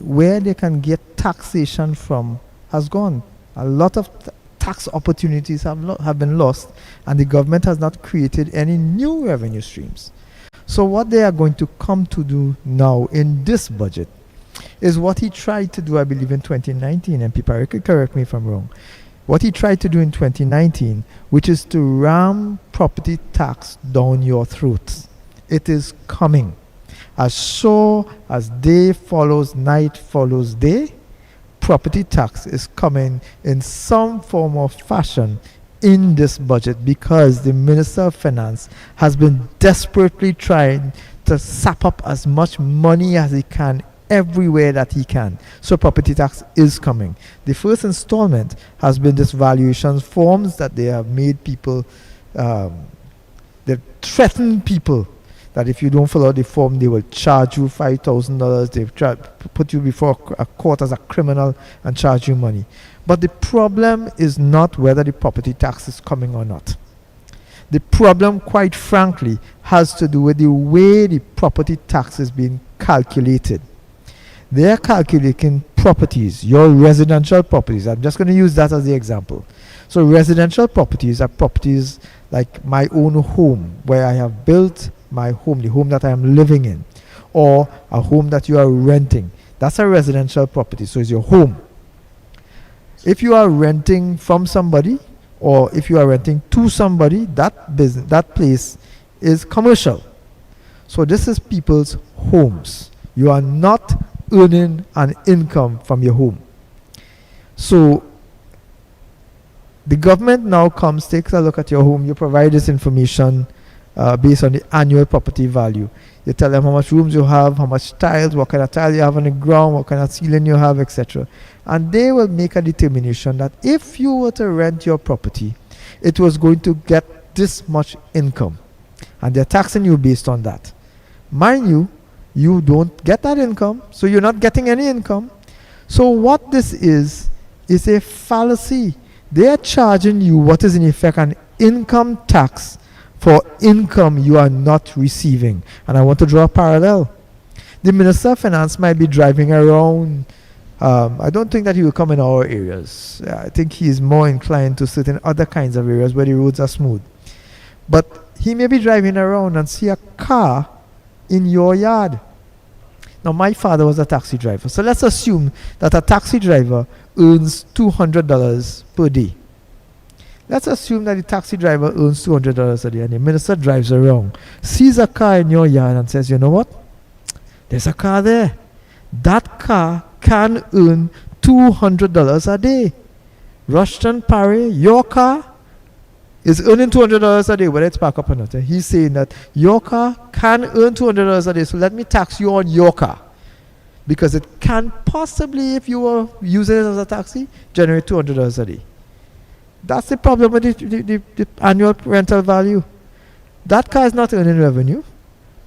where they can get taxation from has gone. A lot of tax opportunities have been lost, and the government has not created any new revenue streams. So what they are going to come to do now in this budget is what he tried to do, I believe, in 2019, and people could correct me if I'm wrong. What he tried to do in 2019, which is to ram property tax down your throats. It is coming. As sure as day follows night follows day, property tax is coming in some form or fashion in this budget, because the Minister of Finance has been desperately trying to sap up as much money as he can everywhere that he can. So property tax is coming. The first installment has been this valuation forms that they have made people, they've threatened people that if you don't fill out the form, they will charge you $5,000. They've put you before a court as a criminal and charge you money. But the problem is not whether the property tax is coming or not. The problem, quite frankly, has to do with the way the property tax is being calculated. They are calculating properties, your residential properties. I'm just going to use that as the example. So residential properties are properties like my own home, where I have built my home, the home that I am living in, or a home that you are renting. That's a residential property, so it's your home. If you are renting from somebody, or if you are renting to somebody, that place is commercial. So this is people's homes. You are not earning an income from your home. So the government now comes, takes a look at your home, you provide this information based on the annual property value. You tell them how much rooms you have, how much tiles, what kind of tile you have on the ground, what kind of ceiling you have, etc. And they will make a determination that if you were to rent your property, it was going to get this much income. And they're taxing you based on that. Mind you, you don't get that income, so you're not getting any income. So what this is a fallacy. They are charging you what is in effect an income tax for income you are not receiving. And I want to draw a parallel. The Minister of Finance might be driving around. I don't think that he will come in our areas. I think he is more inclined to certain other kinds of areas where the roads are smooth. But he may be driving around and see a car in your yard. Now, my father was a taxi driver. So let's assume that a taxi driver earns $200 per day. Let's assume that the taxi driver earns $200 a day, and the minister drives around, sees a car in your yard and says, you know what? There's a car there. That car can earn $200 a day. Rushton Parray, your car is earning $200 a day, whether it's parked up or not. He's saying that your car can earn $200 a day, so let me tax you on your car. Because it can possibly, if you were using it as a taxi, generate $200 a day. That's the problem with the annual rental value. That car is not earning revenue.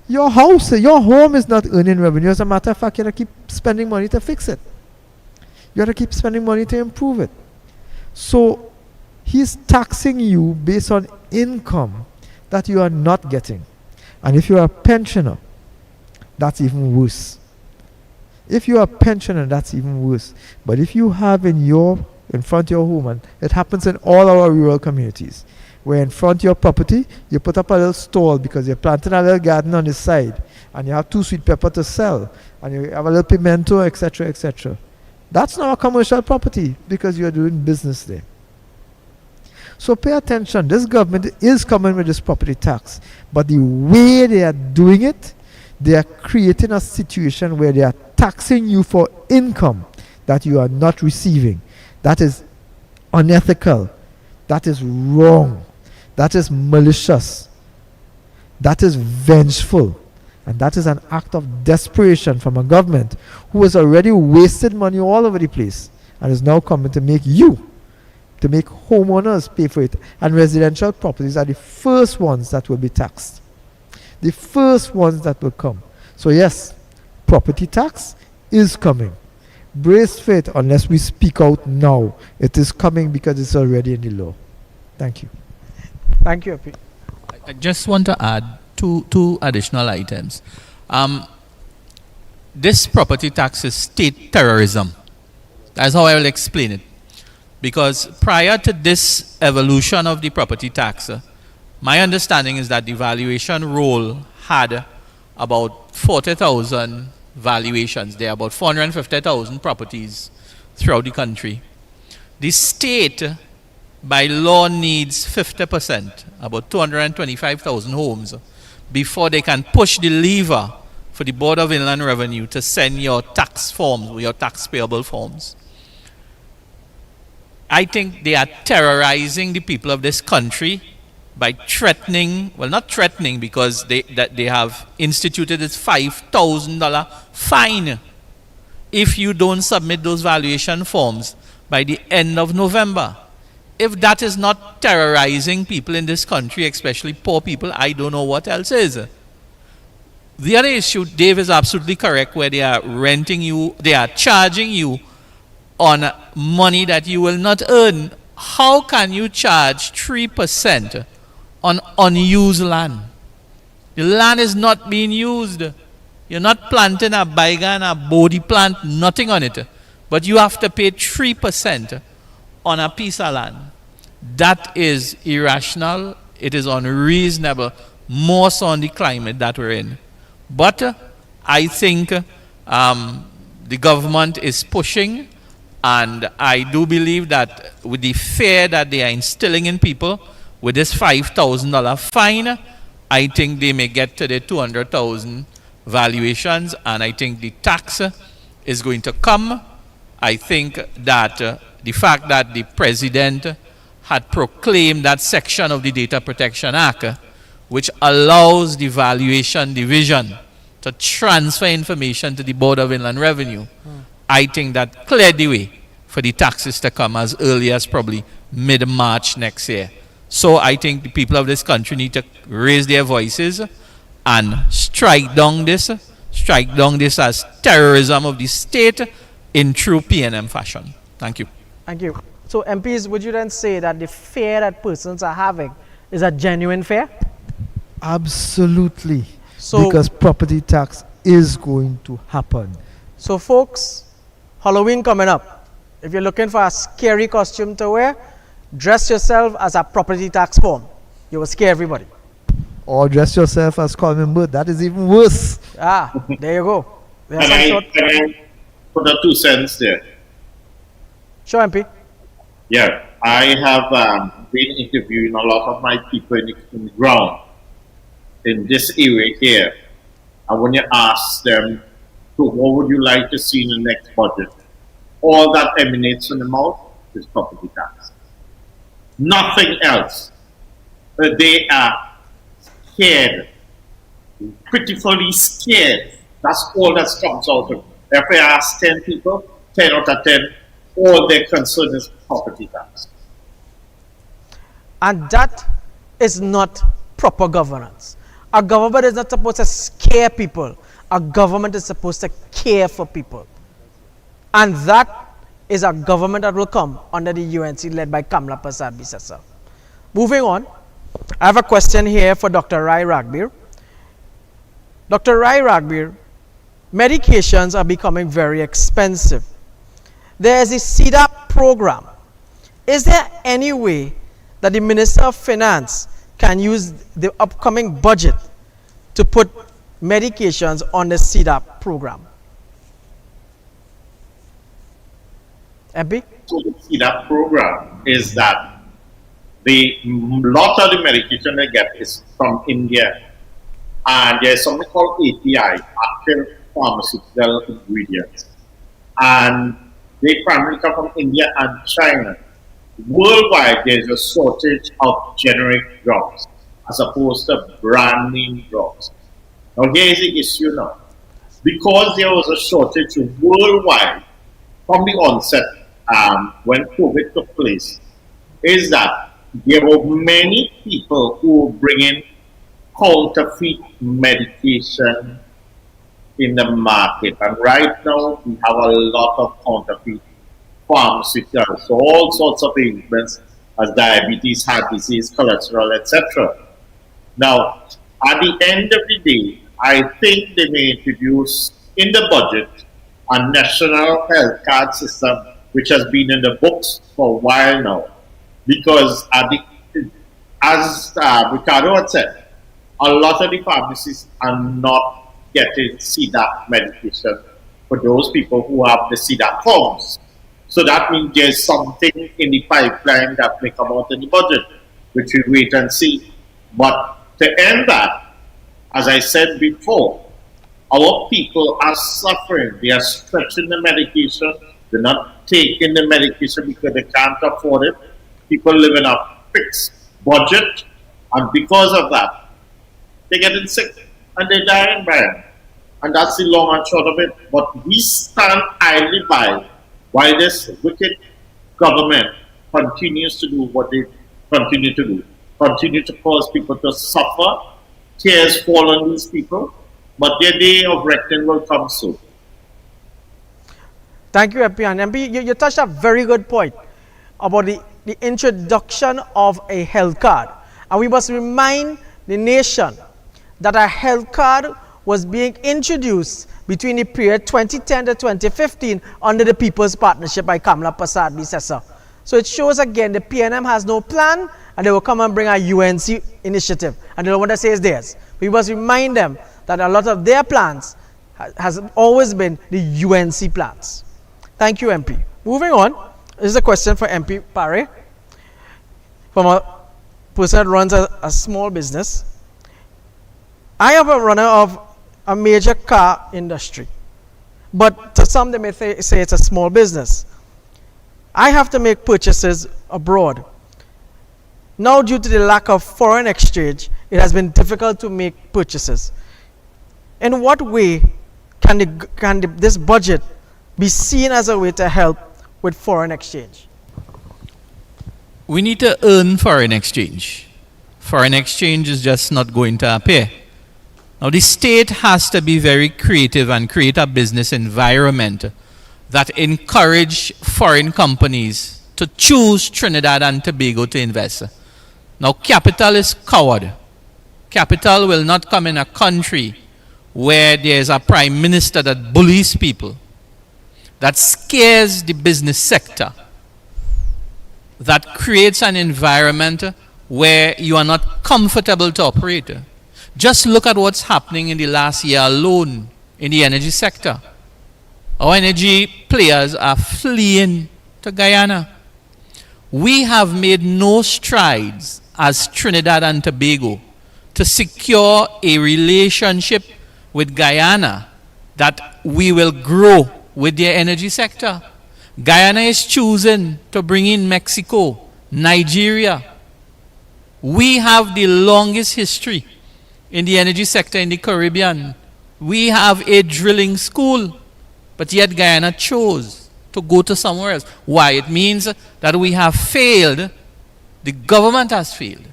Your house, your home is not earning revenue. As a matter of fact, you have to keep spending money to fix it. You have to keep spending money to improve it. So he's taxing you based on income that you are not getting. And if you are a pensioner, that's even worse. If you are a pensioner, that's even worse. But if you have in front of your home, and it happens in all our rural communities, where in front of your property, you put up a little stall because you're planting a little garden on the side, and you have 2 sweet pepper to sell, and you have a little pimento, etc., etc. That's not a commercial property because you're doing business there. So pay attention. This government is coming with this property tax, but the way they are doing it, they are creating a situation where they are taxing you for income that you are not receiving. That is unethical. That is wrong. That is malicious. That is vengeful. And that is an act of desperation from a government who has already wasted money all over the place and is now coming to make homeowners pay for it. And residential properties are the first ones that will be taxed. The first ones that will come. So yes, property tax is coming. Brace for it unless we speak out now. It is coming because it's already in the law. Thank you. Thank you, Epi. I just want to add two additional items. This property tax is state terrorism. That's how I will explain it. Because prior to this evolution of the property tax, my understanding is that the valuation roll had about 40,000 valuations. There are about 450,000 properties throughout the country. The state, by law, needs 50%, about 225,000 homes, before they can push the lever for the Board of Inland Revenue to send your tax forms, or your tax payable forms. I think they are terrorizing the people of this country by threatening, well, not threatening, because they have instituted this $5,000 fine if you don't submit those valuation forms by the end of November. If that is not terrorizing people in this country, especially poor people, I don't know what else is. The other issue, Dave is absolutely correct, where they are renting you, they are charging you on money that you will not earn. How can you charge 3% on unused land? The land is not being used. You're not planting a baigan, a bodi plant, nothing on it. But you have to pay 3% on a piece of land. That is irrational. It is unreasonable, more so on the climate that we're in. But I think the government is pushing, and I do believe that with the fear that they are instilling in people, with this $5,000 fine, I think they may get to the 200,000 valuations, and I think the tax is going to come. I think that the fact that the president had proclaimed that section of the Data Protection Act, which allows the valuation division to transfer information to the Board of Inland Revenue, I think that cleared the way for the taxes to come as early as probably mid-March next year. So I think the people of this country need to raise their voices and strike down this as terrorism of the state in true PNM fashion. Thank you. Thank you. So MPs, would you then say that the fear that persons are having is a genuine fear? Absolutely. So, because property tax is going to happen. So folks, Halloween coming up. If you're looking for a scary costume to wear, dress yourself as a property tax form. You will scare everybody. Or dress yourself as Coleman Bird. That is even worse. Ah, there you go. Can I put a 2 cents there? Sure, MP. Yeah, I have been interviewing a lot of my people in the ground in this area here. And when you ask them, so what would you like to see in the next budget? All that emanates from the mouth is property tax. Nothing else. They are scared, pitifully scared. That's all that comes out of it. If I ask 10 people, 10 out of 10, all their concern is property tax. And that is not proper governance. A government is not supposed to scare people. A government is supposed to care for people. And that is a government that will come under the UNC led by Kamla Prasad Bisasa. Moving on, I have a question here for Dr. Rai Ragbir. Dr. Rai Ragbir, medications are becoming very expensive. There is a CDAP program. Is there any way that the Minister of Finance can use the upcoming budget to put medications on the CDAP program? MP? So the CDAP program is that the lot of the medication they get is from India. And there's something called API, active pharmaceutical ingredients. And they primarily come from India and China. Worldwide, there's a shortage of generic drugs as opposed to brand name drugs. Now, here's the issue now. Because there was a shortage worldwide from the onset when COVID took place, is that there were many people who were bringing counterfeit medication in the market. And right now, we have a lot of counterfeit pharmaceuticals, so all sorts of ailments as diabetes, heart disease, cholesterol, etc. Now, at the end of the day, I think they may introduce in the budget a national health card system, which has been in the books for a while now. Because as Ricardo had said, a lot of the pharmacies are not getting CDAC medication for those people who have the CDAC forms. So that means there's something in the pipeline that may come out in the budget, which we wait and see. But to end that, as I said before, our people are suffering. They are stretching the medication. They're not taking the medication because they can't afford it. People live in a fixed budget, and because of that, they're getting sick and they're dying, Brian. And that's the long and short of it. But we stand idly by while this wicked government continues to do what they continue to do, continue to cause people to suffer, tears fall on these people, but their day of reckoning will come soon. Thank you, MP. And MP, you touched a very good point about the introduction of a health card. And we must remind the nation that a health card was being introduced between the period 2010 to 2015 under the People's Partnership by Kamala Prasad Bisesa. So it shows again the PNM has no plan, and they will come and bring a UNC initiative, and they don't want to say it's theirs. We must remind them that a lot of their plans has always been the UNC plans. Thank you, MP. Moving on, this is a question for MP Parray, from a person that runs a small business. I am a runner of a major car industry, but to some they may say it's a small business. I have to make purchases abroad. Now, due to the lack of foreign exchange, it has been difficult to make purchases. In what way can this budget be seen as a way to help with foreign exchange? We need to earn foreign exchange. Foreign exchange is just not going to appear. Now, the state has to be very creative and create a business environment that encourage foreign companies to choose Trinidad and Tobago to invest. Now, capital is coward. Capital will not come in a country where there's a prime minister that bullies people, that scares the business sector, that creates an environment where you are not comfortable to operate. Just look at what's happening in the last year alone in the energy sector. Our energy players are fleeing to Guyana. We have made no strides as Trinidad and Tobago to secure a relationship with Guyana that we will grow with their energy sector. Guyana is choosing to bring in Mexico, Nigeria. We have the longest history in the energy sector in the Caribbean. We have a drilling school, but yet Guyana chose to go to somewhere else. Why? It means that we have failed, the government has failed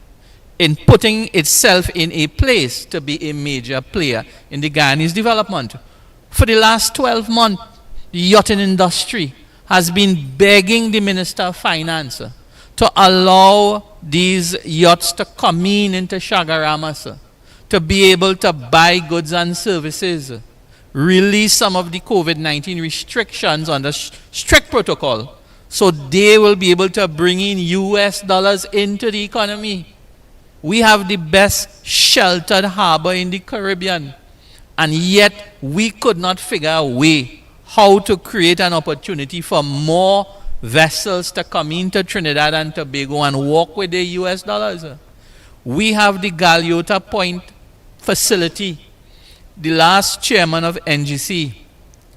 in putting itself in a place to be a major player in the Guyanese development. For the last 12 months, the yachting industry has been begging the Minister of Finance to allow these yachts to come into Chaguaramas, to be able to buy goods and services, release some of the COVID-19 restrictions under strict protocol, so they will be able to bring in US dollars into the economy. We have the best sheltered harbor in the Caribbean, and yet we could not figure a way how to create an opportunity for more vessels to come into Trinidad and Tobago and walk with their US dollars. We have the Galeota Point facility. The last chairman of NGC,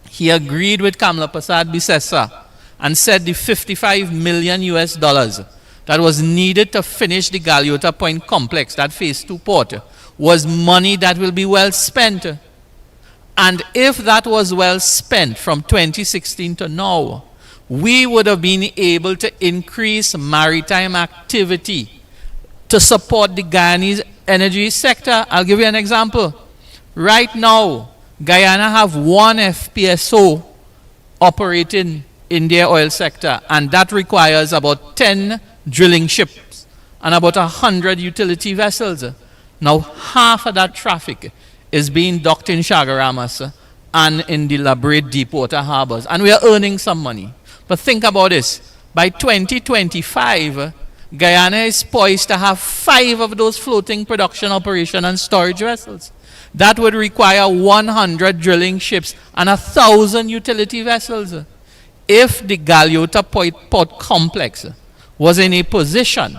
he agreed with Kamla Prasad Bisesa and said the 55 million US dollars that was needed to finish the Galeota Point complex, that phase 2 port, was money that will be well spent. And if that was well spent from 2016 to now, we would have been able to increase maritime activity to support the Guyanese energy sector. I'll give you an example. Right now, Guyana have one FPSO operating in their oil sector, and that requires about 10 drilling ships and about 100 utility vessels. Now, half of that traffic is being docked in Chagaramas and in the Labrador deepwater harbors, and we are earning some money. But think about this. By 2025, Guyana is poised to have 5 of those floating production, operation, and storage vessels. That would require 100 drilling ships and 1,000 utility vessels. If the Galeota Port Complex was in a position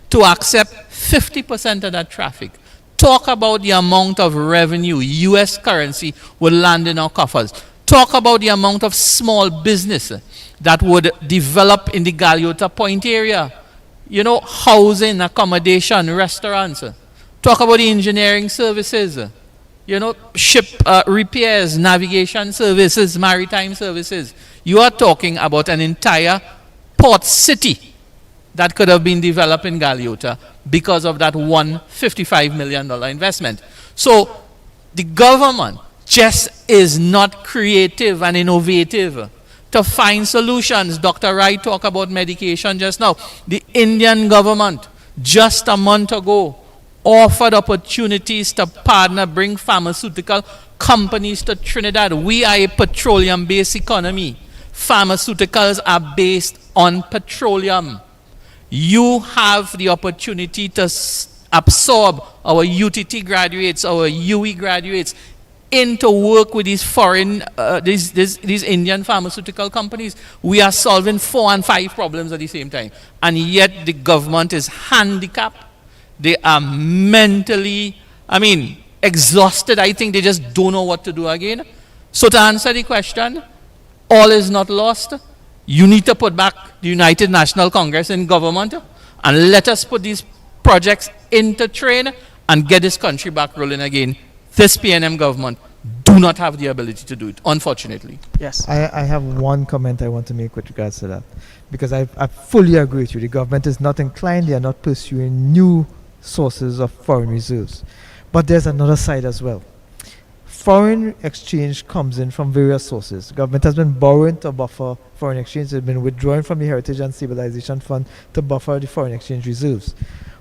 to accept 50% of that traffic, talk about the amount of revenue, US currency, would land in our coffers. Talk about the amount of small business that would develop in the Galeota Point area. You know, housing, accommodation, restaurants. Talk about the engineering services. You know, ship repairs, navigation services, maritime services. You are talking about an entire port city that could have been developed in Galeota because of that $155 million investment. So the government just is not creative and innovative to find solutions. Dr. Rai talked about medication just now. The Indian government just a month ago offered opportunities to partner, bring pharmaceutical companies to Trinidad. We are a petroleum-based economy. Pharmaceuticals are based on petroleum. You have the opportunity to absorb our UTT graduates, our UE graduates, into work with these foreign, these Indian pharmaceutical companies. We are solving 4 and 5 problems at the same time. And yet the government is handicapped. They are mentally, exhausted. I think they just don't know what to do again. So to answer the question, all is not lost. You need to put back the United National Congress in government and let us put these projects into train and get this country back rolling again. This PNM government do not have the ability to do it, unfortunately. Yes. I have one comment I want to make with regards to that, because I fully agree with you. The government is not inclined, they are not pursuing new sources of foreign reserves. But there's another side as well. Foreign exchange comes in from various sources. Government has been borrowing to buffer foreign exchange. They've been withdrawing from the Heritage and Stabilization Fund to buffer the foreign exchange reserves.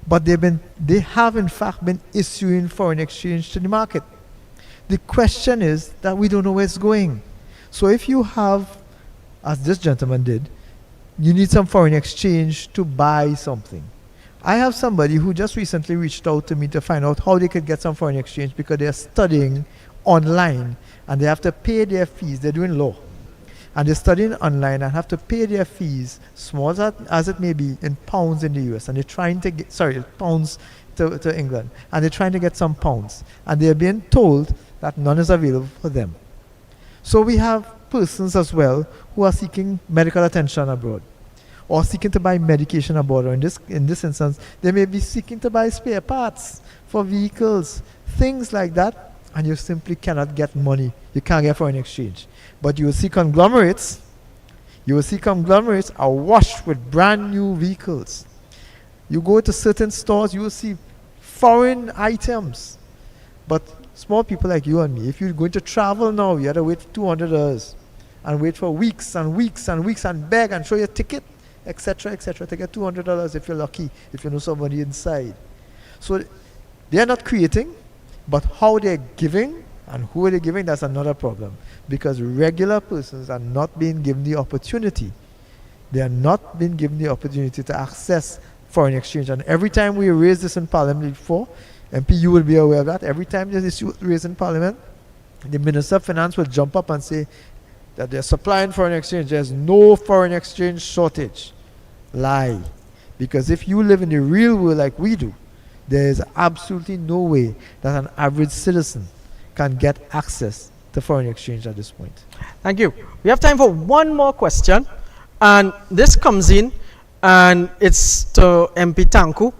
But they have in fact been issuing foreign exchange to the market. The question is that we don't know where it's going. So if you have, as this gentleman did, you need some foreign exchange to buy something. I have somebody who just recently reached out to me to find out how they could get some foreign exchange because they are studying online and they have to pay their fees. They're doing law. And they're studying online and have to pay their fees, small as it may be, in pounds in the US. And they're trying to get, pounds to England. And they're trying to get some pounds. And they're being told that none is available for them. So we have persons as well who are seeking medical attention abroad, or seeking to buy medication abroad, or in this instance, they may be seeking to buy spare parts for vehicles, things like that, and you simply cannot get money. You can't get foreign exchange. But you will see conglomerates awash with brand new vehicles. You go to certain stores, you will see foreign items. But small people like you and me, if you're going to travel now, you have to wait for $200 and wait for weeks and weeks and weeks and beg and show your ticket, etc., to get $200 if you're lucky, if you know somebody inside. So they're not creating, but how they're giving and who are they giving, that's another problem. Because regular persons are not being given the opportunity. They are not being given the opportunity to access foreign exchange. And every time we raise this in Parliament before, MP, you will be aware of that. Every time this issue is raised in Parliament, the Minister of Finance will jump up and say, that they're supplying foreign exchange. There's no foreign exchange shortage. Lie. Because if you live in the real world like we do, there is absolutely no way that an average citizen can get access to foreign exchange at this point. Thank you. We have time for one more question, and this comes in, and it's to MP Tancoo.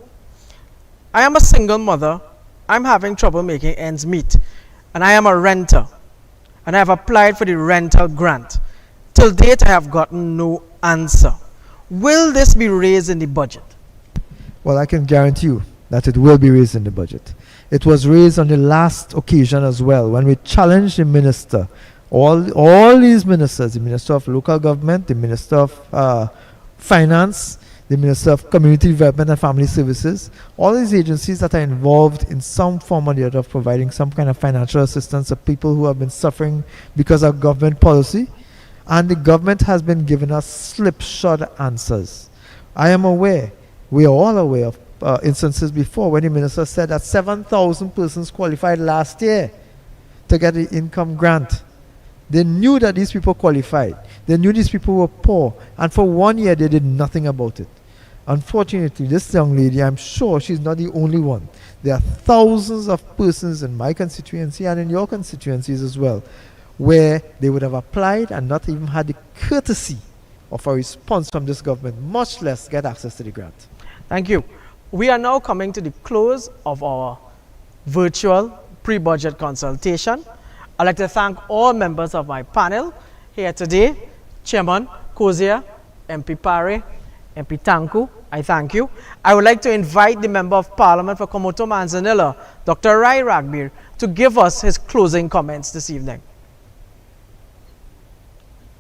I am a single mother. I'm having trouble making ends meet, and I am a renter, and I have applied for the rental grant. Till date, I have gotten no answer. Will this be raised in the budget? Well, I can guarantee you that it will be raised in the budget. It was raised on the last occasion as well, when we challenged the minister, all these ministers, the Minister of Local Government, the Minister of Finance, the Minister of Community Development and Family Services, all these agencies that are involved in some form or the other of providing some kind of financial assistance to people who have been suffering because of government policy. And the government has been giving us slipshod answers. I am aware, we are all aware of instances before when the minister said that 7,000 persons qualified last year to get the income grant. They knew that these people qualified. They knew these people were poor. And for 1 year, they did nothing about it. Unfortunately, this young lady, I'm sure she's not the only one. There are thousands of persons in my constituency and in your constituencies as well, where they would have applied and not even had the courtesy of a response from this government, much less get access to the grant. Thank you. We are now coming to the close of our virtual pre-budget consultation. I'd like to thank all members of my panel here today. Chairman Kozia, MP Parray, MP Tancoo, I thank you. I would like to invite the Member of Parliament for Komoto Manzanilla, Dr. Rai Ragbir, to give us his closing comments this evening.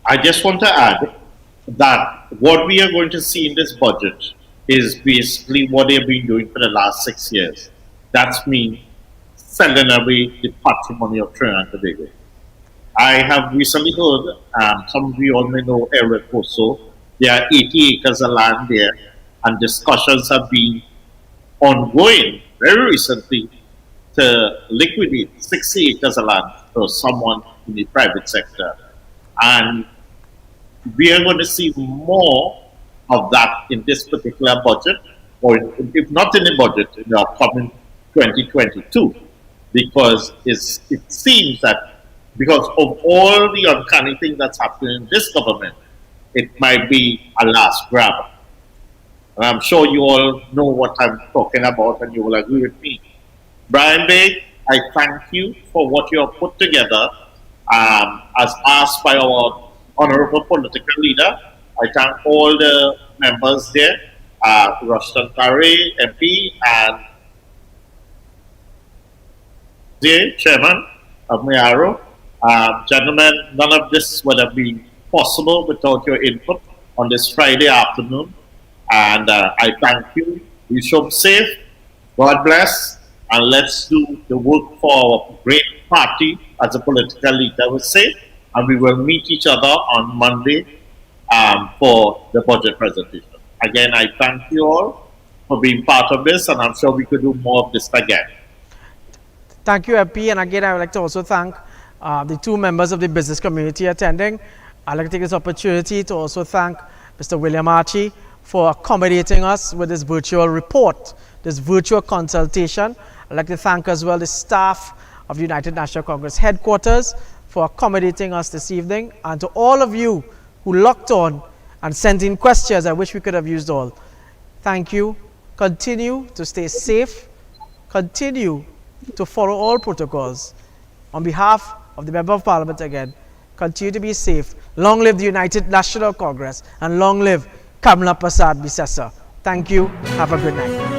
I just want to add that what we are going to see in this budget is basically what they've been doing for the last 6 years. That's me selling away the patrimony of Trinidad and Tobago. I have recently heard, some of you all may know Eric Poso, there are 80 acres of land there, and discussions have been ongoing very recently to liquidate 60 acres of land for someone in the private sector. And we are going to see more of that in this particular budget, or if not in the budget, in the upcoming 2022, because it seems that because of all the uncanny things that's happening in this government, it might be a last grab. And I'm sure you all know what I'm talking about, and you will agree with me. Brian Bay, I thank you for what you have put together as asked by our honorable political leader. I thank all the members there, Rushton Parray, MP, and the Chairman of Mayaro. Gentlemen, none of this would have been possible without your input on this Friday afternoon. And I thank you. You should be safe. God bless. And let's do the work for our great party, as a political leader would say. And we will meet each other on Monday for the budget presentation. Again, I thank you all for being part of this, and I'm sure we could do more of this again. Thank you, MP. And again, I would like to also thank the two members of the business community attending. I'd like to take this opportunity to also thank Mr. William Archie for accommodating us with this virtual report, this virtual consultation. I'd like to thank as well the staff of the United National Congress headquarters for accommodating us this evening, and to all of you who locked on and sent in questions. I wish we could have used all. Thank you. Continue to stay safe. Continue to follow all protocols. On behalf of the Member of Parliament again, continue to be safe. Long live the United National Congress, and long live Kamla Prasad Bisesa. Thank you. Have a good night.